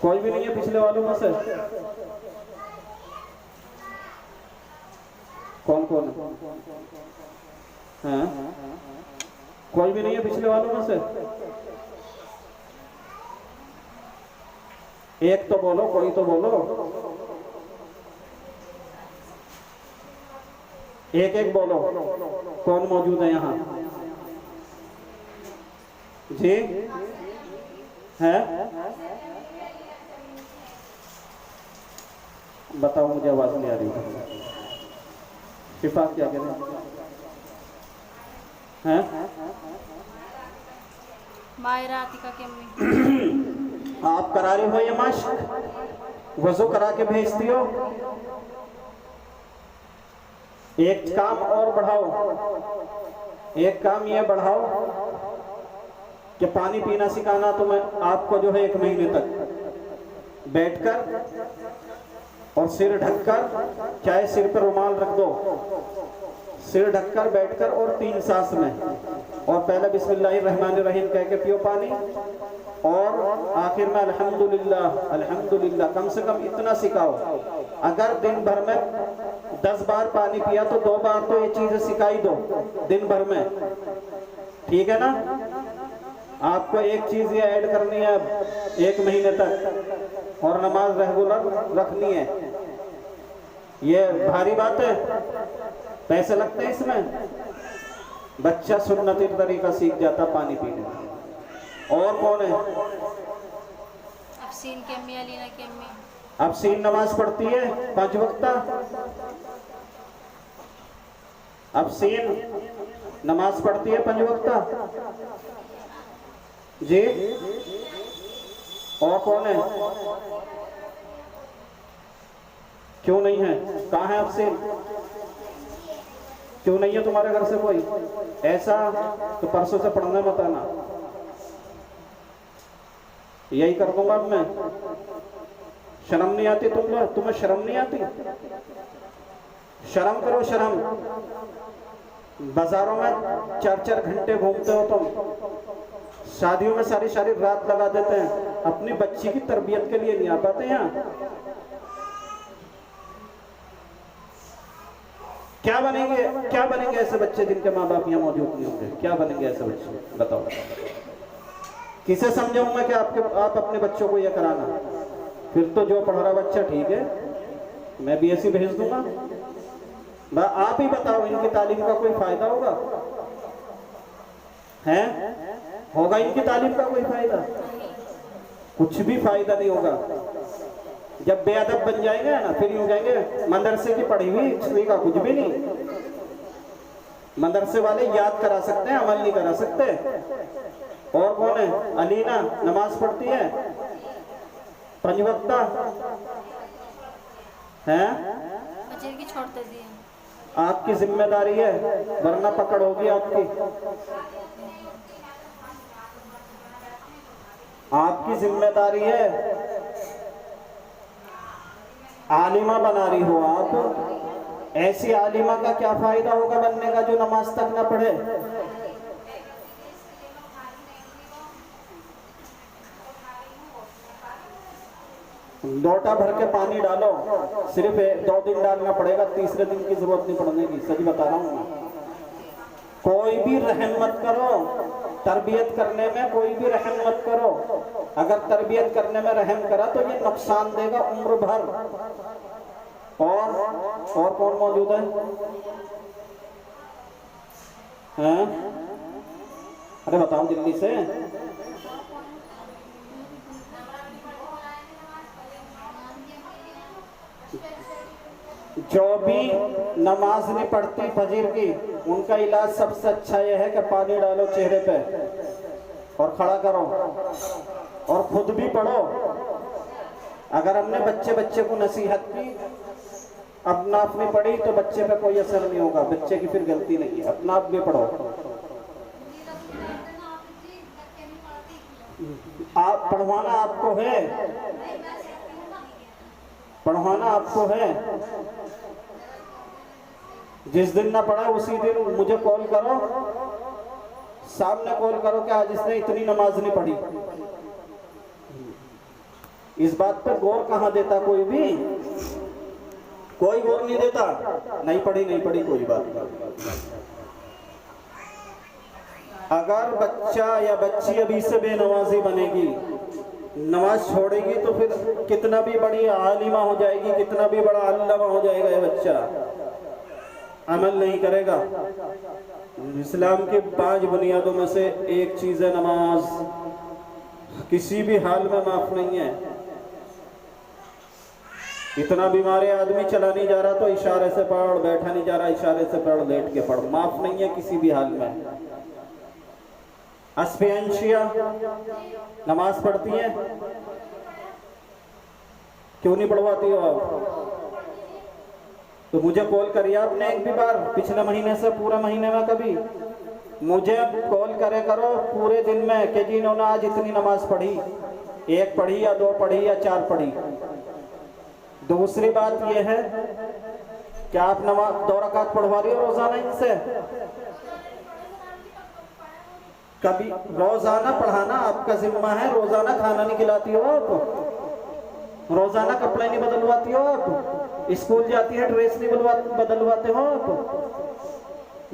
S1: कोई भी नहीं है पिछले वालों में से? कौन कौन है? कोई भी नहीं है पिछले वालों में से? एक तो बोलो, कोई तो बोलो। एक एक बोलो, कौन मौजूद है यहाँ? जी है? बताओ, मुझे आवाज नहीं आ रही। शिफा क्या कह रहे हैं?
S2: मायरा आतिका की अम्मी।
S1: आप करा रहे हो ये मश्क? वजू करा के भेजती हो? एक काम और बढ़ाओ, एक काम ये बढ़ाओ कि पानी पीना सिखाना। तो मैं आपको जो है 1 महीने तक बैठकर और सिर ढककर, चाहे सिर पर रुमाल रख दो, सिर ढककर बैठकर और 3 सांस में, और पहले बिस्मिल्लाहिर्रहमानिर्रहीम कह के पियो पानी, और आखिर में अल्हम्दुलिल्लाह अल्हम्दुलिल्लाह। कम से कम इतना सिखाओ। अगर दिन भर में 10 बार पानी पिया तो 2 बार तो ये चीजें सिखाई दो दिन भर में, ठीक है ना? आपको एक चीज ये ऐड करनी है 1 महीने तक, और नमाज रेगुलर रखनी है। ये भारी बात है, पैसे लगते हैं इसमें। बच्चा सुन्नती तरीका सीख जाता पानी पीने में। और कौन है?
S2: अफसीन की अम्मी, अलीना की अम्मी।
S1: अफसीन नमाज पढ़ती है 5 वक्ता? अफसीन नमाज पढ़ती है 5 वक्ता? जी। और कौन है? क्यों नहीं है? कहाँ है अफसीन? क्यों नहीं है तुम्हारे घर से कोई? ऐसा तो परसों से पढ़ने मत आना, यही कर दूंगा अब मैं। शर्म नहीं आती तुम्हें शर्म नहीं आती? शर्म करो, शर्म। बाजारों में 4-4 घंटे घूमते हो तुम, शादियों में सारी सारी रात लगा देते हैं, अपनी बच्ची की तरबियत के लिए नहीं आ पाते यहाँ। क्या बनेंगे ऐसे बच्चे जिनके माँ बाप यहाँ मौजूद नहीं होंगे? क्या बनेंगे ऐसे बच्चे? बताओ। किसे समझाऊं मैं कि आप अपने बच्चों को यह कराना? फिर तो जो पढ़ रहा बच्चा ठीक है, मैं भी ऐसी भेज दूंगा। आप ही बताओ, इनकी तालीम का कोई फायदा होगा? हैं? होगा इनकी तालीम का कोई फायदा? कुछ भी फायदा नहीं होगा। जब बेअदब बन जाएंगे ना, फिर यूं कहेंगे मदरसे की पढ़ी हुई इसलिए का कुछ भी नहीं। मदरसे वाले याद करा सकते हैं, अमल नहीं करा सकते। और कौन है? अलीना नमाज पढ़ती है 5 वक्ता? हैं?
S2: फजर की छोड़ते दिए।
S1: आपकी जिम्मेदारी है, वरना पकड़ होगी आपकी। आपकी जिम्मेदारी है। आलिमा बना रही हो आप, ऐसी आलिमा का क्या फायदा होगा बनने का जो नमाज तक न पढ़े? लोटा भर के पानी डालो, सिर्फ 2 दिन डालना पड़ेगा, तीसरे दिन की जरूरत नहीं पड़ने की। सच बता रहा हूँ मैं। कोई भी रहम मत करो तरबियत करने में, कोई भी रहम मत करो। अगर तरबियत करने में रहम करा तो ये नुकसान देगा उम्र भर। और कौन मौजूद है? हैं? अरे बताओ जल्दी से। जो भी नमाज नहीं पढ़ती फजर की, उनका इलाज सबसे अच्छा यह है कि पानी डालो चेहरे पे और खड़ा करो, और खुद भी पढ़ो। अगर हमने बच्चे को नसीहत की अपना आपने पढ़ी तो बच्चे पे कोई असर नहीं होगा, बच्चे की फिर गलती नहीं है, अपना आप भी पढ़ो। आप पढ़वाना आपको है, पढ़वाना आपको है। जिस दिन ना पढ़ा उसी दिन मुझे कॉल करो, सामने कॉल करो कि आज इसने इतनी नमाज नहीं पढ़ी। इस बात पर गौर कहाँ देता कोई भी, कोई गौर नहीं देता। नहीं पढ़ी नहीं पढ़ी कोई बात नहीं। अगर बच्चा या बच्ची अभी से बेनमाजी बनेगी, नमाज छोड़ेगी, तो फिर कितना भी बड़ी आलिमा हो जाएगी, कितना भी बड़ा अल्लामा हो जाएगा, ये बच्चा अमल नहीं करेगा। इस्लाम की 5 बुनियादों में से एक चीज है नमाज, किसी भी हाल में माफ नहीं है। इतना बीमार आदमी चला नहीं जा रहा तो इशारे से पढ़, बैठा नहीं जा रहा इशारे से पढ़, लेट के पढ़, माफ नहीं है किसी भी हाल में। अस्पियंशिया नमाज पढ़ती है, क्यों नहीं पढ़वाती हो आप? तो मुझे कॉल करिए आपने एक भी बार पिछले महीने से पूरे महीने में कभी मुझे कॉल करे करो पूरे दिन में कि जी इन्होंने आज इतनी नमाज पढ़ी, 1 पढ़ी या 2 पढ़ी या 4 पढ़ी। दूसरी बात यह है कि आप नमाज 2 रकात पढ़वा रही हो रोजाना इनसे, कभी रोजाना पढ़ाना आपका जिम्मा है। रोजाना खाना नहीं खिलाती हो आप, रोजाना कपड़े नहीं बदलवाती हो आप, स्कूल जाती है ड्रेस नहीं बदलवाते हो आप,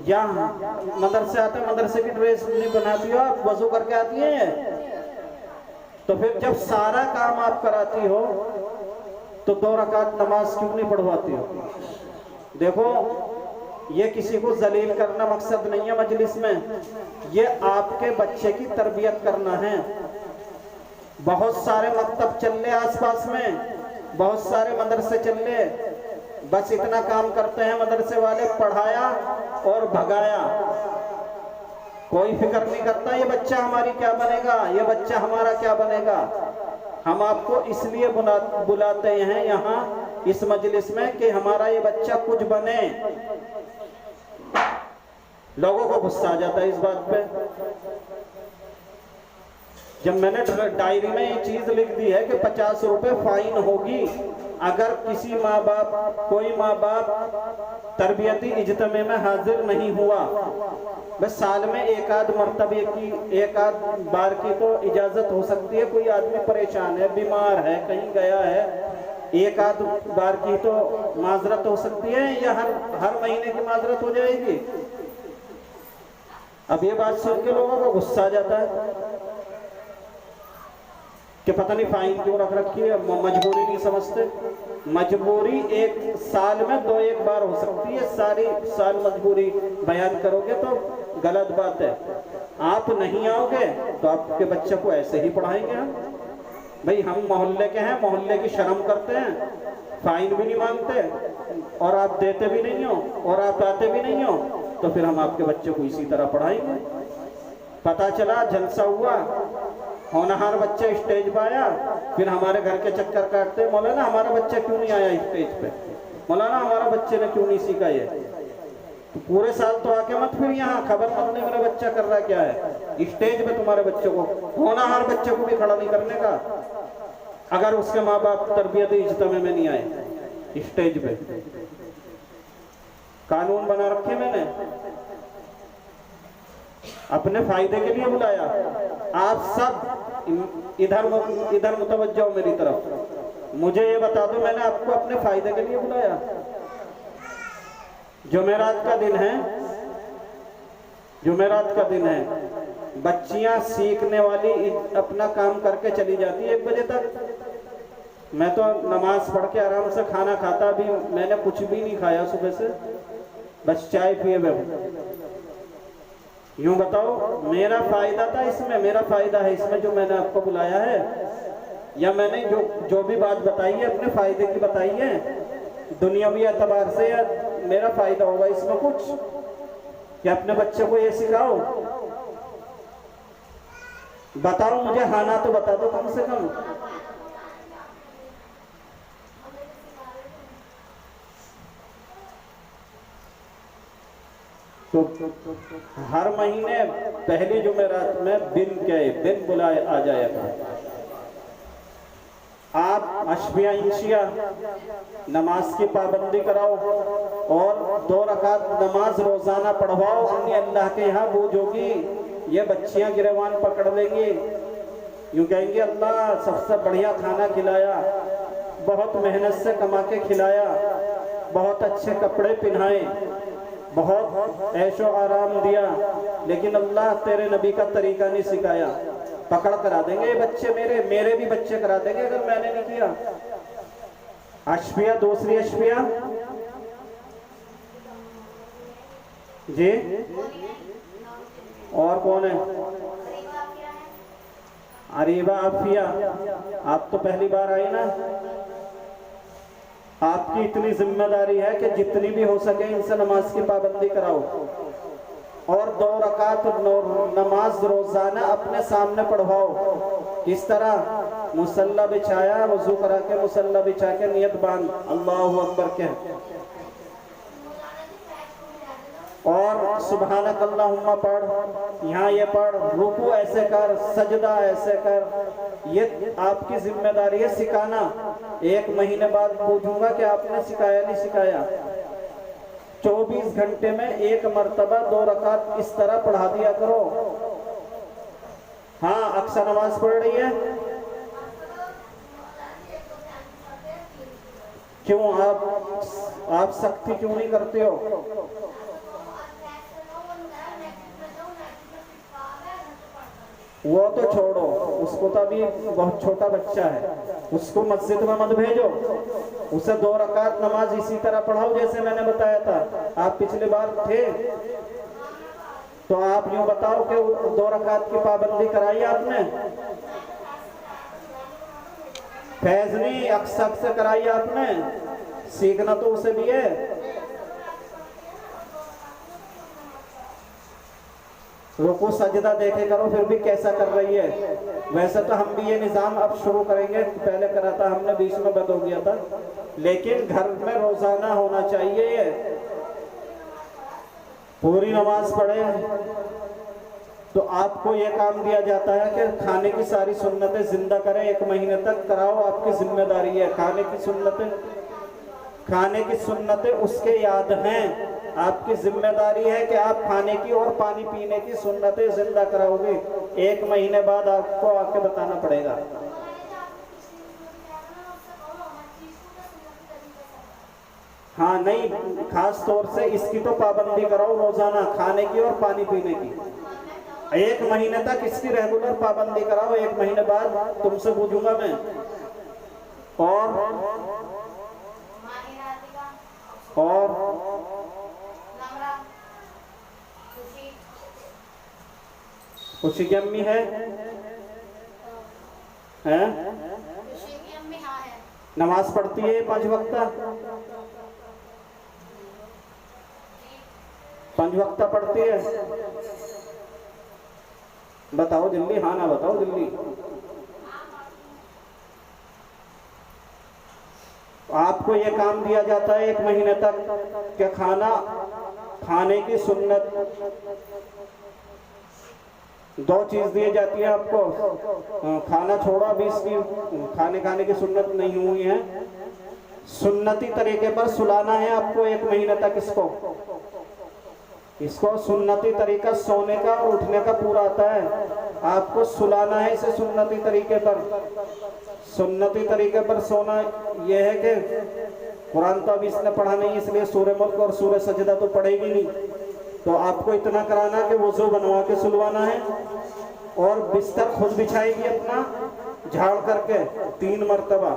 S1: या मदरसे आते हैं मदरसे की ड्रेस नहीं बनाती हो आप, वजू करके आती है। तो फिर जब सारा काम आप कराती हो तो 2 रकात नमाज क्यों नहीं पढ़वाती हो? देखो ये किसी को जलील करना मकसद नहीं है मजलिस में, ये आपके बच्चे की तरबियत करना है। बहुत सारे मकतब चल रहे आसपास में, बहुत सारे मदरसे चल रहे, बस इतना काम करते हैं मदरसे वाले, पढ़ाया और भगाया। कोई फिक्र नहीं करता ये बच्चा हमारी क्या बनेगा, ये बच्चा हमारा क्या बनेगा। हम आपको इसलिए बुलाते हैं यहाँ इस मजलिस में कि हमारा ये बच्चा कुछ बने। लोगों को गुस्सा आ जाता है इस बात पे। जब मैंने डायरी में ये चीज लिख दी है कि 50 रुपए फाइन होगी अगर किसी माँ बाप, कोई माँ बाप तरबियती इज्तिमा में हाजिर नहीं हुआ, बस साल में 1 आध मरतबे की, 1 आध बार की तो इजाजत हो सकती है। कोई आदमी परेशान है, बीमार है, कहीं गया है, 1 आध बार की तो माजरत हो सकती है, या हर महीने की माजरत हो जाएगी? अब ये बात सुन के लोगों को गुस्सा आ जाता है कि पता नहीं फाइन क्यों रख रखी है, मजबूरी नहीं समझते। मजबूरी 1 साल में 2-1 बार हो सकती है, सारी साल मजबूरी बयान करोगे तो गलत बात है। आप नहीं आओगे तो आपके बच्चे को ऐसे ही पढ़ाएंगे हम। भाई हम मोहल्ले के हैं, मोहल्ले की शर्म करते हैं, फाइन भी नहीं मांगते और आप देते भी नहीं हो और आप आते भी नहीं हो, तो फिर हम आपके बच्चे को इसी तरह पढ़ाएंगे। पता चला जलसा हुआ, होनहार बच्चा स्टेज पर आया, फिर हमारे घर के चक्कर काटते, मौलाना हमारा बच्चा क्यों नहीं आया स्टेज पे, मौलाना हमारा बच्चे ने क्यों नहीं सीखा ये। तो पूरे साल तो आके मत फिर यहाँ खबर मत ले मेरा बच्चा कर रहा क्या है। स्टेज पे तुम्हारे बच्चे को, होनहार बच्चे को भी खड़ा नहीं करने का अगर उसके माँ बाप तरबियत इज्तिमा में नहीं आए। स्टेज पे कानून बना रखे मैंने, अपने फायदे के लिए बुलाया। आप सब इधर मुतवज्जो हो मेरी तरफ, मुझे ये बता दो मैंने आपको अपने फायदे के लिए बुलाया। जुमेरात का दिन है, जुमेरात का दिन है, बच्चियां सीखने वाली अपना काम करके चली जाती है 1 बजे तक। मैं तो नमाज पढ़ के आराम से खाना खाता, भी मैंने कुछ भी नहीं खाया सुबह से, बस चाय पिए हुए। यूं बताओ मेरा फायदा था इसमें, मेरा फायदा है इसमें जो मैंने आपको बुलाया है, या मैंने जो भी बात बताई है अपने फायदे की बताई है, दुनियावी एतबार से या मेरा फायदा होगा इसमें कुछ, कि अपने बच्चे को ये सिखाओ। बताओ मुझे, हाँ ना तो बता दो कम से कम। तो हर महीने पहली जुमेरात में बिन बुलाए आ जाएगा। आप अशबिया इंशिया नमाज की पाबंदी कराओ और 2 रकात नमाज रोजाना पढ़वाओ। अन्य अल्लाह के यहाँ बोझ होगी, ये बच्चियां गिरवान पकड़ लेंगी, यूं कहेंगे अल्लाह सबसे बढ़िया खाना खिलाया, बहुत मेहनत से कमा के खिलाया, बहुत अच्छे कपड़े पहनाए, बहुत ऐशो आराम दिया, लेकिन अल्लाह तेरे नबी का तरीका नहीं सिखाया। पकड़ करा देंगे ये बच्चे, मेरे भी बच्चे करा देंगे अगर मैंने नहीं किया। अशबिया, दूसरी अशबिया जी, और कौन है? अरीबा आफिया, आप तो पहली बार आई ना। आपकी इतनी जिम्मेदारी है कि जितनी भी हो सके इनसे नमाज की पाबंदी कराओ और 2 रकात नमाज रोजाना अपने सामने पढ़वाओ। इस तरह मुसल्ला बिछाया, वजू करा के मुसल्ला बिछा के नियत बांध अल्लाहु अकबर के, और सुबहानक अल्लाहुम्मा पढ़, यहाँ ये पढ़, रुकू ऐसे कर, सजदा ऐसे कर। ये आपकी जिम्मेदारी है सिखाना। 1 महीने बाद पूछूंगा कि आपने सिखाया नहीं सिखाया। 24 घंटे में 1 मरतबा 2 रकात इस तरह पढ़ा दिया करो। हाँ, अक्सर नमाज पढ़ रही है, क्यों आप सख्ती क्यों नहीं करते हो? वो तो छोड़ो, उसको तो अभी बहुत छोटा बच्चा है, उसको मस्जिद में मत भेजो, उसे 2 रकात नमाज इसी तरह पढ़ाओ जैसे मैंने बताया था। आप पिछले बार थे तो आप यूं बताओ कि 2 रकात की पाबंदी कराई आपने? फैज नहीं, अक्सर से कराई आपने, सीखना तो उसे भी है। रुकू सजदा देखे करो, फिर भी कैसा कर रही है। वैसे तो हम भी ये निज़ाम अब शुरू करेंगे, पहले करा था हमने, बीच में बंद हो गया था, लेकिन घर में रोजाना होना चाहिए ये। पूरी नमाज पढ़े तो आपको ये काम दिया जाता है कि खाने की सारी सुन्नतें जिंदा करें, 1 महीने तक कराओ, आपकी जिम्मेदारी है। खाने की सुन्नतें उसके याद हैं, आपकी जिम्मेदारी है कि आप खाने की और पानी पीने की सुन्नतें जिंदा कराओगे। 1 महीने बाद आपको आके बताना पड़ेगा। हाँ नहीं, खास तौर से इसकी तो पाबंदी कराओ रोजाना, खाने की और पानी पीने की। 1 महीने तक इसकी रेगुलर पाबंदी कराओ, 1 महीने बाद तुमसे पूछूंगा मैं। और खुशी की अम्मी है? नमाज पढ़ती है 5 वक्ता? 5 वक्ता पढ़ती है? बताओ जल्दी, हाँ ना बताओ जल्दी। आपको ये काम दिया जाता है 1 महीने तक कि खाने की सुन्नत 2 चीज दी जाती है आपको। खाना छोड़ा, अभी इसकी खाने की सुन्नत नहीं हुई है। सुन्नती तरीके पर सुलाना है आपको 1 महीने तक। इसको सुन्नती तरीका सोने का और उठने का पूरा आता है, आपको सुलाना है इसे सुन्नती तरीके पर। सुन्नती तरीके पर सोना यह है कि कुरान तो अभी इसने पढ़ा नहीं, इसलिए सूरह मुल्क और सूरह सजदा तो पढ़ेगी नहीं, तो आपको इतना कराना कि वुजू बनवा के सुलवाना है और बिस्तर खुद बिछाएगी अपना झाड़ करके 3 मरतबा।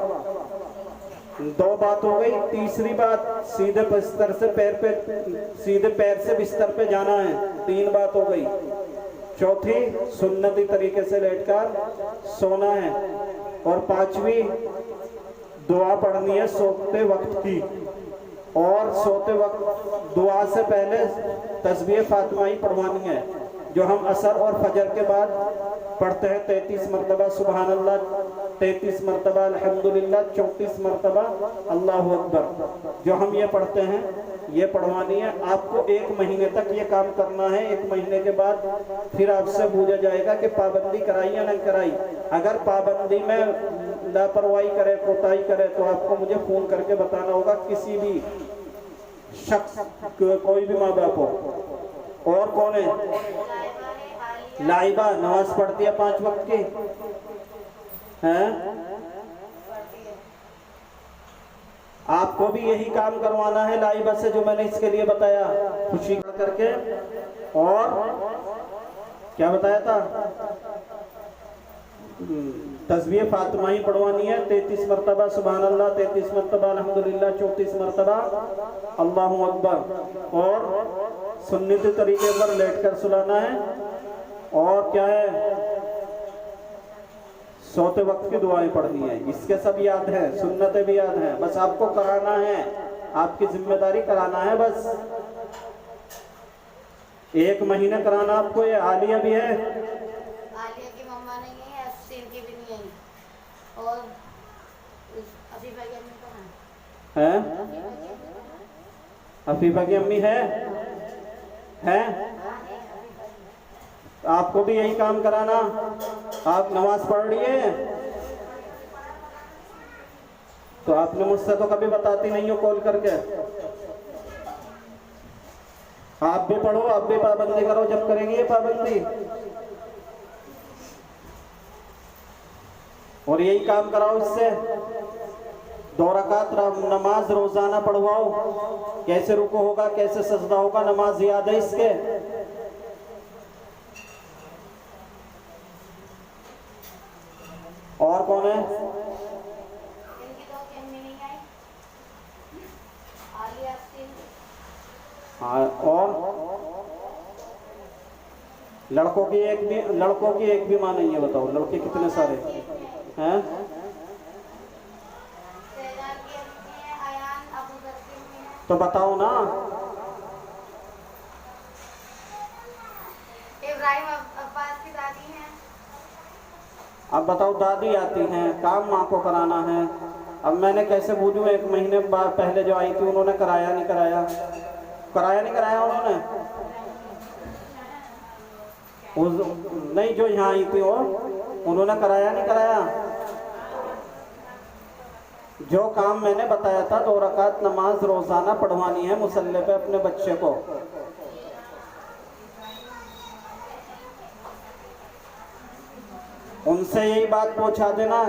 S1: 2 बात हो गई। तीसरी बात, सीधे बिस्तर से सीधे पैर से बिस्तर पे जाना है, 3 बात हो गई। चौथी, सुन्नती तरीके से लेटकर सोना है। और 5वीं, दुआ पढ़नी है सोते वक्त की, और सोते वक्त दुआ से पहले तस्बीह फातिमा ही पढ़वानी है, जो हम असर और फजर के बाद पढ़ते हैं। 33 मरतबा सुबहान अल्लाह, 33 मरतबा अल्हम्दुलिल्लाह, 34 मरतबा अल्लाहु अकबर। जो हम ये पढ़ते हैं ये पढ़वानी है आपको। 1 महीने तक ये काम करना है। 1 महीने के बाद फिर आपसे पूछा जाएगा कि पाबंदी कराई या नहीं कराई। अगर पाबंदी में लापरवाही करे, कोताही करे, तो आपको मुझे फोन करके बताना होगा। किसी भी शख्स, कोई भी माँ बाप हो। और कौन है? लाइबा नमाज पढ़ती है 5 वक्त की हैं? आपको भी यही काम करवाना है लाइबा से, जो मैंने इसके लिए बताया, खुशी करके। और क्या बताया था? तस्बीह फातिमा ही पढ़वानी है। 33 मरतबा सुभान अल्लाह, 33 मरतबा अल्हम्दुलिल्लाह, 34 मरतबा अल्लाहु अकबर। और सुन्नती तरीके पर लेटकर सुलाना है। और क्या है? सोते वक्त की दुआएं पढ़नी है। इसके सब याद है, सुन्नतें भी याद हैं। बस आपको कराना है, आपकी जिम्मेदारी कराना है बस। 1 महीने कराना आपको। ये आलिया भी है,
S3: आलिया की मम्मा नहीं है, अफसीन की भी नहीं है। और अफीफा की अम्मी कहाँ
S1: हैं? अफीफा की अम्मी है? आपको भी यही काम कराना। आप नमाज पढ़ रही है तो आपने मुझसे तो कभी बताती नहीं हो कॉल करके। आप भी पढ़ो, आप भी पाबंदी करो जब करेंगे ये पाबंदी। और यही काम कराओ इससे। 2 रकात नमाज रोजाना पढ़वाओ। कैसे रुको होगा, कैसे सजदा होगा, नमाज याद है इसके। और कौन है?
S3: इनकी तो अम्मी नहीं आई, आलिया अफसीन।
S1: हाँ, और लड़कों की एक भी माँ नहीं है। बताओ लड़के कितने सारे हैं? तो बताओ ना।
S3: इब्राहिम अब्बास की दादी हैं।
S1: अब बताओ, दादी आती हैं, काम माँ को कराना है। अब मैंने कैसे बूझूं? 1 महीने बाद पहले जो आई थी उन्होंने कराया नहीं कराया? कराया नहीं कराया उन्होंने? नहीं, जो यहाँ आई थी वो, उन्होंने कराया नहीं कराया? जो काम मैंने बताया था, 2 रकात नमाज रोजाना पढ़वानी है मुसल्ले पे अपने बच्चे को। उनसे यही बात पहुंचा देना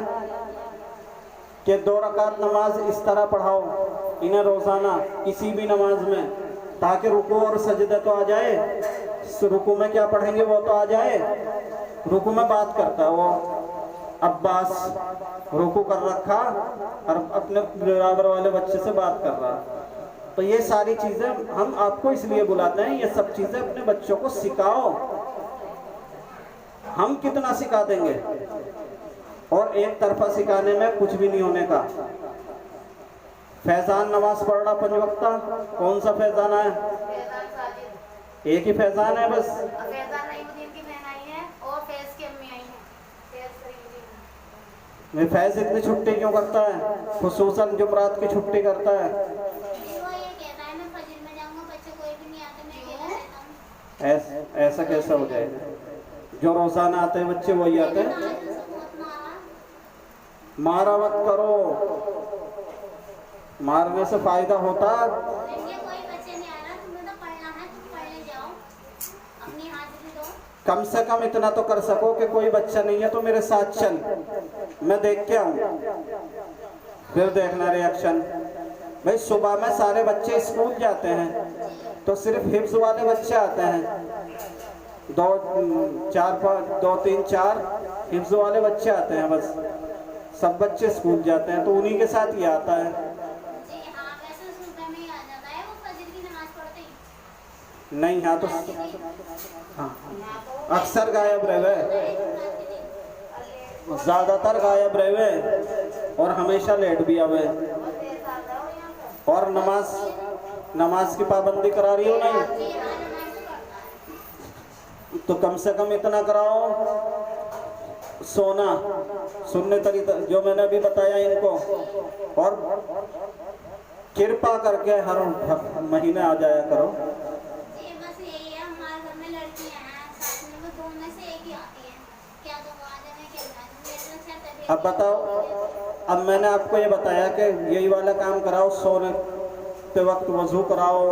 S1: कि 2 रकात नमाज इस तरह पढ़ाओ इन्हें रोजाना, किसी भी नमाज में, ताकि रुकू और सजदे तो आ जाए। रुकू में क्या पढ़ेंगे वो तो आ जाए। रुकू में बात करता है वो अब्बास, रुकू कर रखा और अपने बराबर वाले बच्चे से बात कर रहा। तो ये सारी चीजें हम आपको इसलिए बुलाते हैं, ये सब चीजें अपने बच्चों को सिखाओ। हम कितना सिखा देंगे? और एक तरफा सिखाने में कुछ भी नहीं होने का। फैजान नमाज पढ़ रहा 5 वक्ता, कौन सा फैजान है?
S3: फैजान साजिद।
S1: एक ही फैजान है बस।
S3: फैजान नईमुद्दीन की बहन आई है और फैज की अम्मी आई है, फैज करीमुद्दीन।
S1: मैं फैज इतनी छुट्टी क्यों करता है? खुसूसन जुमरात की छुट्टी करता है।
S3: वो ये कहता है मैं फजर में जाऊंगा, बच्चे कोई भी नहीं आते, मैं अकेला रहता हूं।
S1: ऐसा कैसा हो जाएगा? जो रोजाना आते हैं बच्चे वही आते हैं। मारा मत करो, मारने से फायदा होता।
S3: कोई बच्चे नहीं आ रहा, तुम्हें तो पढ़ना है, तुम पढ़ने जाओ, अपनी हाजिरी दो।
S1: कम से कम इतना तो कर सको कि कोई बच्चा नहीं है तो मेरे साथ चल, मैं देख के आऊं, फिर देखना रिएक्शन। भाई सुबह में सारे बच्चे स्कूल जाते हैं तो सिर्फ हिफ्ज वाले बच्चे आते हैं। 2 3 4 हिफ्ज वाले बच्चे आते हैं बस। सब बच्चे स्कूल जाते हैं तो उन्हीं के साथ ही आता है।
S3: जी हाँ, वैसे सुबह में ही आ जाता है वो फजर की नमाज पढ़ते ही।
S1: नहीं, हाँ तो हाँ, अक्सर गायब रहे, ज्यादातर गायब रहे और हमेशा लेट भी आवे। और नमाज की पाबंदी करा रही हो नहीं तो कम से कम इतना कराओ, सोना सुनने तरीका जो मैंने अभी बताया इनको। और कृपा करके हर महीने आ जाया करो।
S3: जी बस यही है, हमारे घर में लड़कियां हैं साथ में, वो दोनों में से एक ही आती है, क्या तो आ जाए क्या ना मेरे से तबीयत।
S1: अब बताओ, अब मैंने आपको ये बताया कि यही वाला काम कराओ, सोने के वक्त वजू कराओ,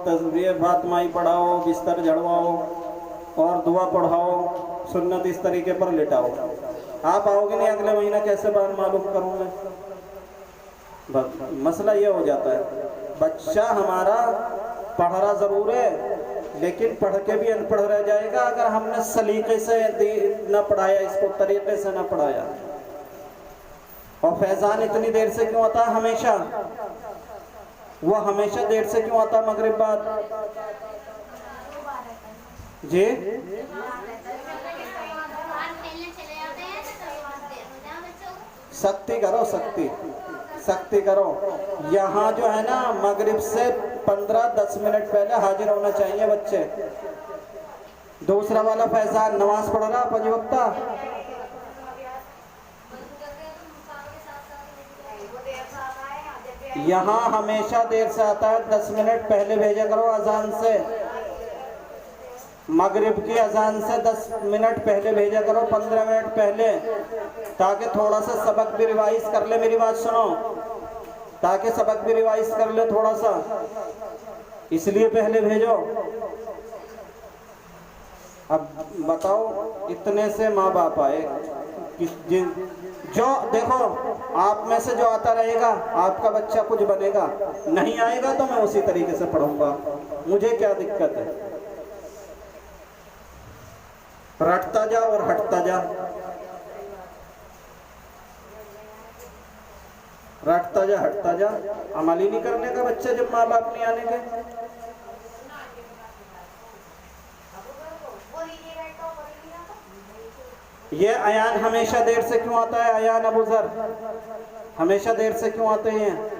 S1: तस्बीह फातिमाई पढ़ाओ, बिस्तर झड़वाओ और दुआ पढ़ाओ, सुन्नत इस तरीके पर लेटाओ। आप आओगे नहीं अगले महीना, कैसे बात मालूम करूँ मैं? मसला ये हो जाता है, बच्चा हमारा पढ़ रहा ज़रूर है लेकिन पढ़ के भी अनपढ़ रह जाएगा अगर हमने सलीके से न पढ़ाया, इसको तरीके से न पढ़ाया। और फैज़ान इतनी देर से क्यों आता है? हमेशा वो हमेशा देर से क्यों आता? मगरिब बाद जी सख्ती करो, सख्ती करो। यहाँ जो है ना, मगरिब से 15-10 मिनट पहले हाजिर होना चाहिए बच्चे। दूसरा वाला फैज़ान नमाज पढ़ रहा 5 वक्ता, यहाँ हमेशा देर से आता है। 10 मिनट पहले भेजा करो अजान से, मगरिब की अजान से 10 मिनट पहले भेजा करो, 15 मिनट पहले, ताकि थोड़ा सा सबक भी रिवाइज कर ले। मेरी बात सुनो, ताकि सबक भी रिवाइज कर ले थोड़ा सा, इसलिए पहले भेजो। अब बताओ, इतने से माँ बाप आए, जो देखो आप में से जो आता रहेगा आपका बच्चा कुछ बनेगा, नहीं आएगा तो मैं उसी तरीके से पढ़ूंगा, मुझे क्या दिक्कत है? रटता जा और हटता जा, रटता जा हटता जा। अमल ही नहीं करने का बच्चा जब माँ बाप नहीं आने के। ये अयान हमेशा देर से क्यों आता है? अयान अबू ज़र हमेशा देर से क्यों आते हैं?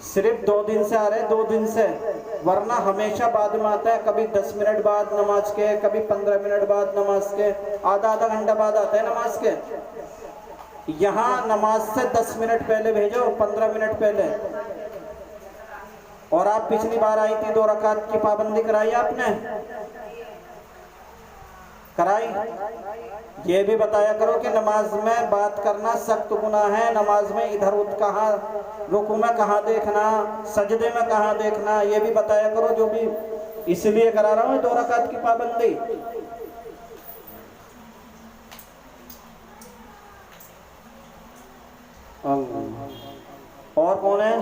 S1: सिर्फ 2 दिन से आ रहे, 2 दिन से, वरना हमेशा बाद में आता है। कभी 10 मिनट बाद नमाज के, कभी 15 मिनट बाद नमाज के, आधा घंटा बाद आता है नमाज के। यहाँ नमाज से 10 मिनट पहले भेजो, 15 मिनट पहले। और आप पिछली बार आई थी, 2 रकात की पाबंदी कराई आपने? कराई? ये भी बताया करो कि नमाज में बात करना सख्त गुनाह है, नमाज में इधर उधर कहाँ, रुकू में कहाँ देखना, सजदे में कहाँ देखना, ये भी बताया करो। जो भी इसलिए करा रहा हूँ 2 रकात की पाबंदी। और कौन है?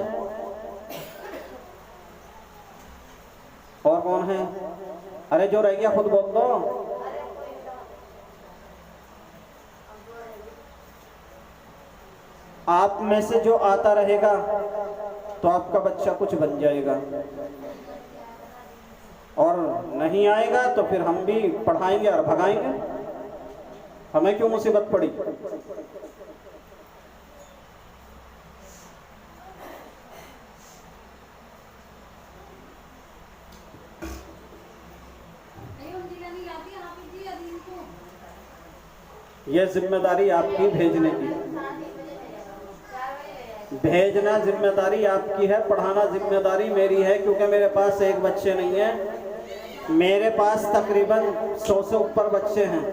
S1: और कौन है? अरे जो रह गया खुद बोल दो। आप में से जो आता रहेगा तो आपका बच्चा कुछ बन जाएगा, और नहीं आएगा तो फिर हम भी पढ़ाएंगे और भगाएंगे। हमें क्यों मुसीबत पड़ी? ये जिम्मेदारी आपकी भेजने की, भेजना जिम्मेदारी आपकी है, पढ़ाना जिम्मेदारी मेरी है। क्योंकि मेरे पास एक बच्चे नहीं है, मेरे पास तकरीबन 100 से ऊपर बच्चे हैं।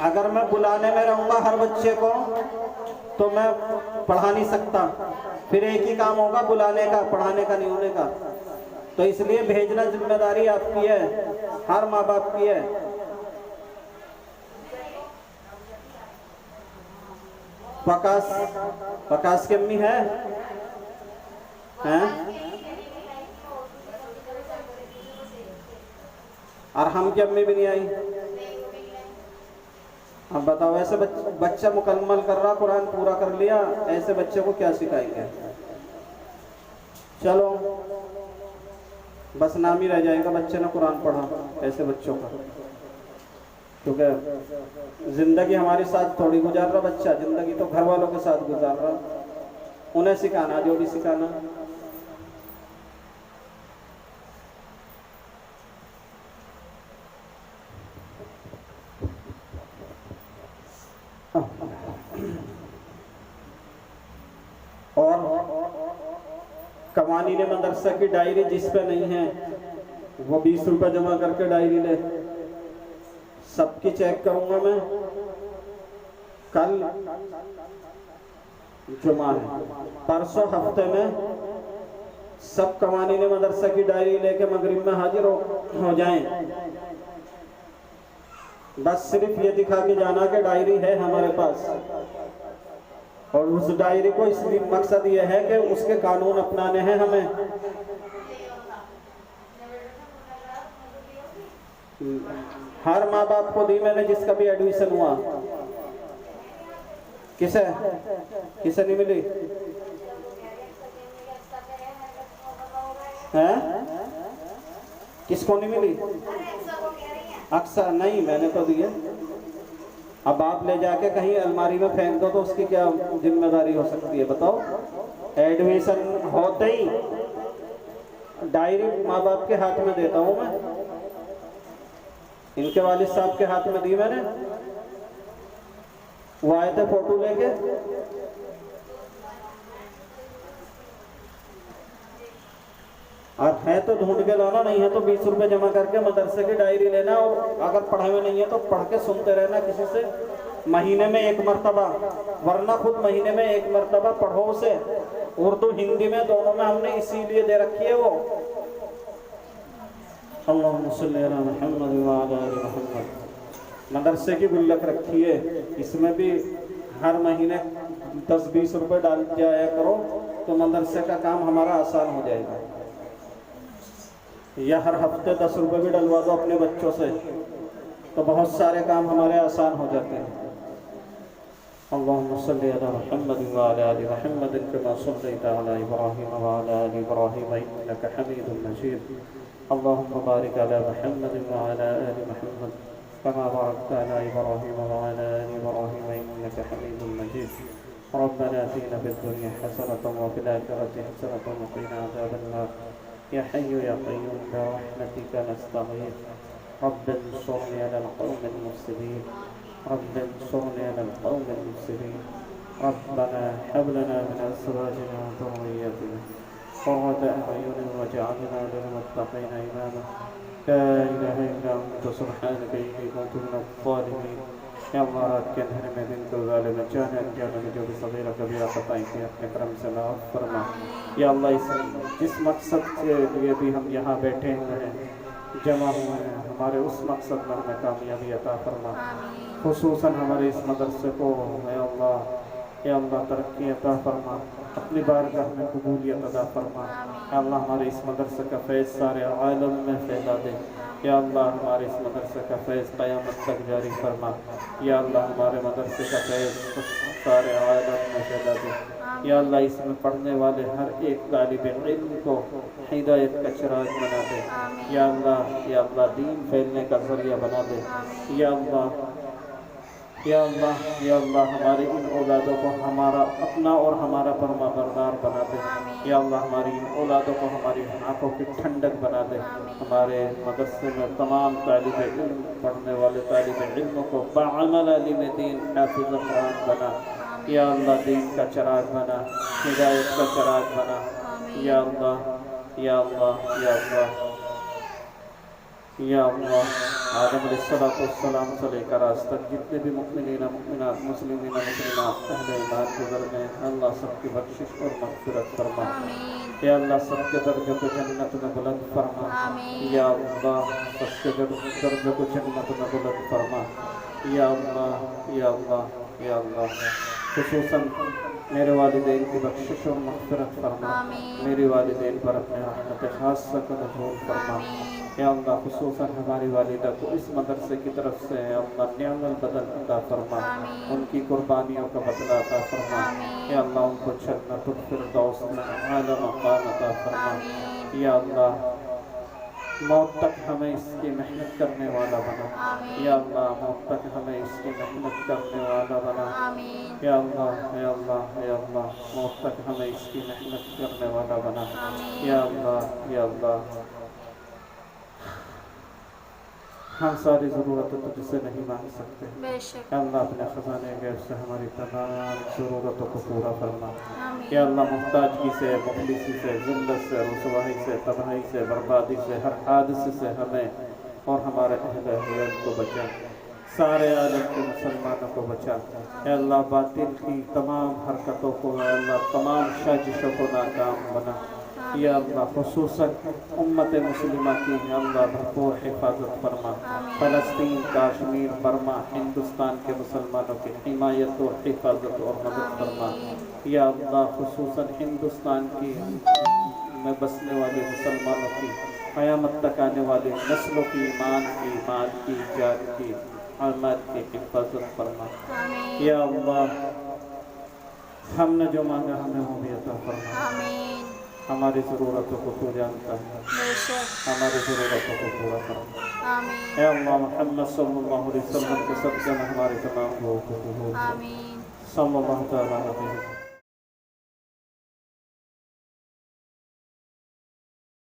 S1: अगर मैं बुलाने में रहूँगा हर बच्चे को तो मैं पढ़ा नहीं सकता, फिर एक ही काम होगा बुलाने का, पढ़ाने का नहीं होने का। तो इसलिए भेजना जिम्मेदारी आपकी है, हर माँ बाप की है। प्रकाश की अम्मी है? हैं? और हम की अम्मी भी नहीं आई। अब बताओ, ऐसे बच्चा मुकम्मल कर रहा, कुरान पूरा कर लिया, ऐसे बच्चे को क्या सिखाएंगे? चलो बस नाम ही रह जाएगा बच्चे ने कुरान पढ़ा, ऐसे बच्चों का। क्योंकि जिंदगी हमारे साथ थोड़ी गुजार रहा बच्चा, जिंदगी तो घर वालों के साथ गुजार रहा, उन्हें सिखाना जो भी सिखाना। कमानी ने मदरसा की डायरी जिस पे नहीं है वो 20 रुपए जमा करके डायरी ले। सबकी चेक करूंगा मैं। कल जुमा है, परसों हफ्ते में सब कमानी ने मदरसा की डायरी लेके मगरिब में हाजिर हो जाएं। बस सिर्फ ये दिखा के जाना कि डायरी है हमारे पास, और उस डायरी को इसलिए मकसद ये है कि उसके कानून अपनाने हैं हमें। हर माँ बाप को दी मैंने जिसका भी एडमिशन हुआ। किसे किसे नहीं मिली है? किसको नहीं मिली? अक्सर नहीं, मैंने तो दिए। अब आप ले जाके कहीं अलमारी में फेंक दो तो उसकी क्या जिम्मेदारी हो सकती है बताओ? एडमिशन होते ही डायरी माँ बाप के हाथ में देता हूं मैं। इनके वालिद साहब के हाथ में दी मैंने, वो आए थे फोटो लेके। और है तो ढूंढ के लाना, नहीं है तो 20 रुपए जमा करके मदरसे की डायरी लेना, और अगर पढ़े हुए नहीं है तो पढ़ के सुनते रहना किसी से, महीने में 1 मरतबा, वरना खुद महीने में 1 मरतबा पढ़ो उसे। उर्दू हिंदी में दोनों में हमने इसीलिए दे रखी है वो। अल्लाहुम्मा सल्ली अला मुहम्मद व अला आलि मुहम्मद। मदरसे की गुल्लक रखी है, इसमें भी हर महीने 10-20 रुपए डाल जाया करो तो मदरसे का काम हमारा आसान हो जाएगा। या हर हफ्ते 10 रुपए भी डलवा दो अपने बच्चों से तो बहुत सारे काम हमारे आसान हो जाते हैं। अल्लाहुम्मा सल्ली अला मुहम्मद व अला आलि मुहम्मद कमा सल्लैता अला इब्राहीम व अला आलि इब्राहीम इन्नका हमीदुम मजीद। अल्लाहुम्मा बारिक अला मुहम्मद व अला आलि मुहम्मद कमा बारकता अला इब्राहीम व अला आलि इब्राहीम इन्नका हमीदुम मजीद। रब्बना आतिना फिद दुनिया हसनतन व फिल आखिरति हसनतन व क़िना अज़ाबन नार। या हय्यु या क़य्यूम बिरहमतिका नस्तगीथ। रब्बि अंसूरनी अलल क़ौमिल मुफ़्सिदीन। रब्बि अंसूरनी अलल क़ौमिल मुफ़्सिदीन। रब्बना हब लना मिन अज़वाजिना व ज़ुर्रिय्यतिना क़ुर्रता अ'युनिन वज'alना लिल-मुत्तक़ीना इमामा। ला इलाहा इल्ला अंता सुब्हानका इन्नी कुन्तु मिनज़ ज़ालिमीन। या अल्लाह, रात के अंधेरे में दिन को ज़ालिम जाने अनजाने में जो भी सगीरा कबीरा खताएं की अपने करम से माफ़ फरमा। या अल्लाह, जिस मकसद के लिए भी हम यहाँ बैठे हुए हैं, जमा हुए हैं, हमारे उस मकसद में हमें कामयाबी अता फरमा। खुसूसन हमारे इस मदरसे को या अल्लाह तरक्की अता फरमा, अपनी बारगाह में कबूलियत अता फरमा। या अल्लाह, हमारे इस मदरसे का फैज़ सारे आलम में फैला दे। या अल्लाह, हमारे इस मदरसे का फैज़ क़यामत तक जारी फरमा। या अल्लाह, हमारे मदरसे का फैज़ सारे आलम में फैला दे। या अल्लाह, इसमें पढ़ने वाले हर एक तालिब इल्म को हिदायत का चिराग बना दे। या अल्लाह, दीन फैलने का ज़रिया बना दे। या अल्लाह, हमारी इन औलादों को हमारा अपना और हमारा फरमाबरदार बना दे। या अल्लाह, हमारी इन औलादों को हमारी आँखों की ठंडक बना दे। हमारे मदरसे में तमाम तालिब इल्म पढ़ने वाले तालिब इल्म को बाअमल आलिम दीन हाफिज़ कुरान बना। या अल्लाह, दीन का चिराग बना, हिदायत का चिराग बना। या अल्लाह, आदम अलैहिस्सलाम से लेकर आज तक जितने भी मुमिनीन मुमिनात मुस्लिमीन मुस्लिमात अहले ईमान गुज़र गए, अल्लाह सबकी बख्शिश और मग़फ़िरत फरमा। या अल्लाह, सबके दर्जों को जन्नत में बुलंद फरमा। या अल्लाह, सबके दर्जों को जन्नत में बुलंद फरमा। या अल्लाह, खुसूसन मेरे वालिदैन की बख्शिश और मग़फ़िरत फरमा। मेरी वालिदैन पर अपने रहमत ख़ासा का नज़ूल फरमा। या अल्लाह, खुसूसन हमारी वालिदा को इस मदरसे की तरफ से अल्लाह निअमल बदल अता फरमा, उनकी कुर्बानियों का बदला अता फरमा। या अल्लाह, उनको जन्नतुल फिरदौस में आला मक़ाम अता फरमा। या अल्लाह, मौत तक हमें इसकी मेहनत करने वाला बना। या अल्लाह, मौत तक हमें इसकी मेहनत करने वाला बना। या अल्लाह, मौत तक हमें इसकी मेहनत करने वाला बना। या अल्लाह, हम सारी ज़रूरतें तुझसे नहीं मांग सकते।
S2: बेशक।
S1: या अल्लाह अपने ख़जाने गैब से हमारी तमाम ज़रूरतों को पूरा फरमा।
S2: आमीन।
S1: या अल्लाह मुहताजगी से, मुखलिसी से, ज़िल्लत से, रुसवाई से, तबाही से, बर्बादी से, हर हादसे से हमें और हमारे अहले अहल को बचा। सारे आलम के मुसलमानों को बचा। या अल्लाह बातिल की तमाम हरकतों को, या अल्लाह तमाम साजिशों को नाकाम बना। या अल्लाह खुसूसन उम्मत मुस्लिमा की या अल्लाह भरपूर हिफाजत फरमा। फ़लस्तीन, कश्मीर, बर्मा, हिंदुस्तान के मुसलमानों की हिमायत और हिफाजत और मदद फरमा। या अल्लाह खुसूसन हिंदुस्तान की में बसने वाले मुसलमानों की क़यामत तक आने वाली नस्लों की ईमान की, माल की, जान की, आमाद की हिफाजत फरमा। या अल्लाह हमने जो मांगा हमें वो भी अता फरमा।
S2: आमीन।
S1: हमारी ज़रूरतों को तू जानता है।
S2: बेशक।
S1: हमारी ज़रूरतों को पूरा फरमा।
S2: आमीन।
S1: या अल्लाह मोहम्मद सल्लल्लाहु अलैहि वसल्लम के सदक़े में हमारे तमाम दुआओं को कबूल कर।
S2: आमीन।
S1: सल्लल्लाहु तआला अलैहि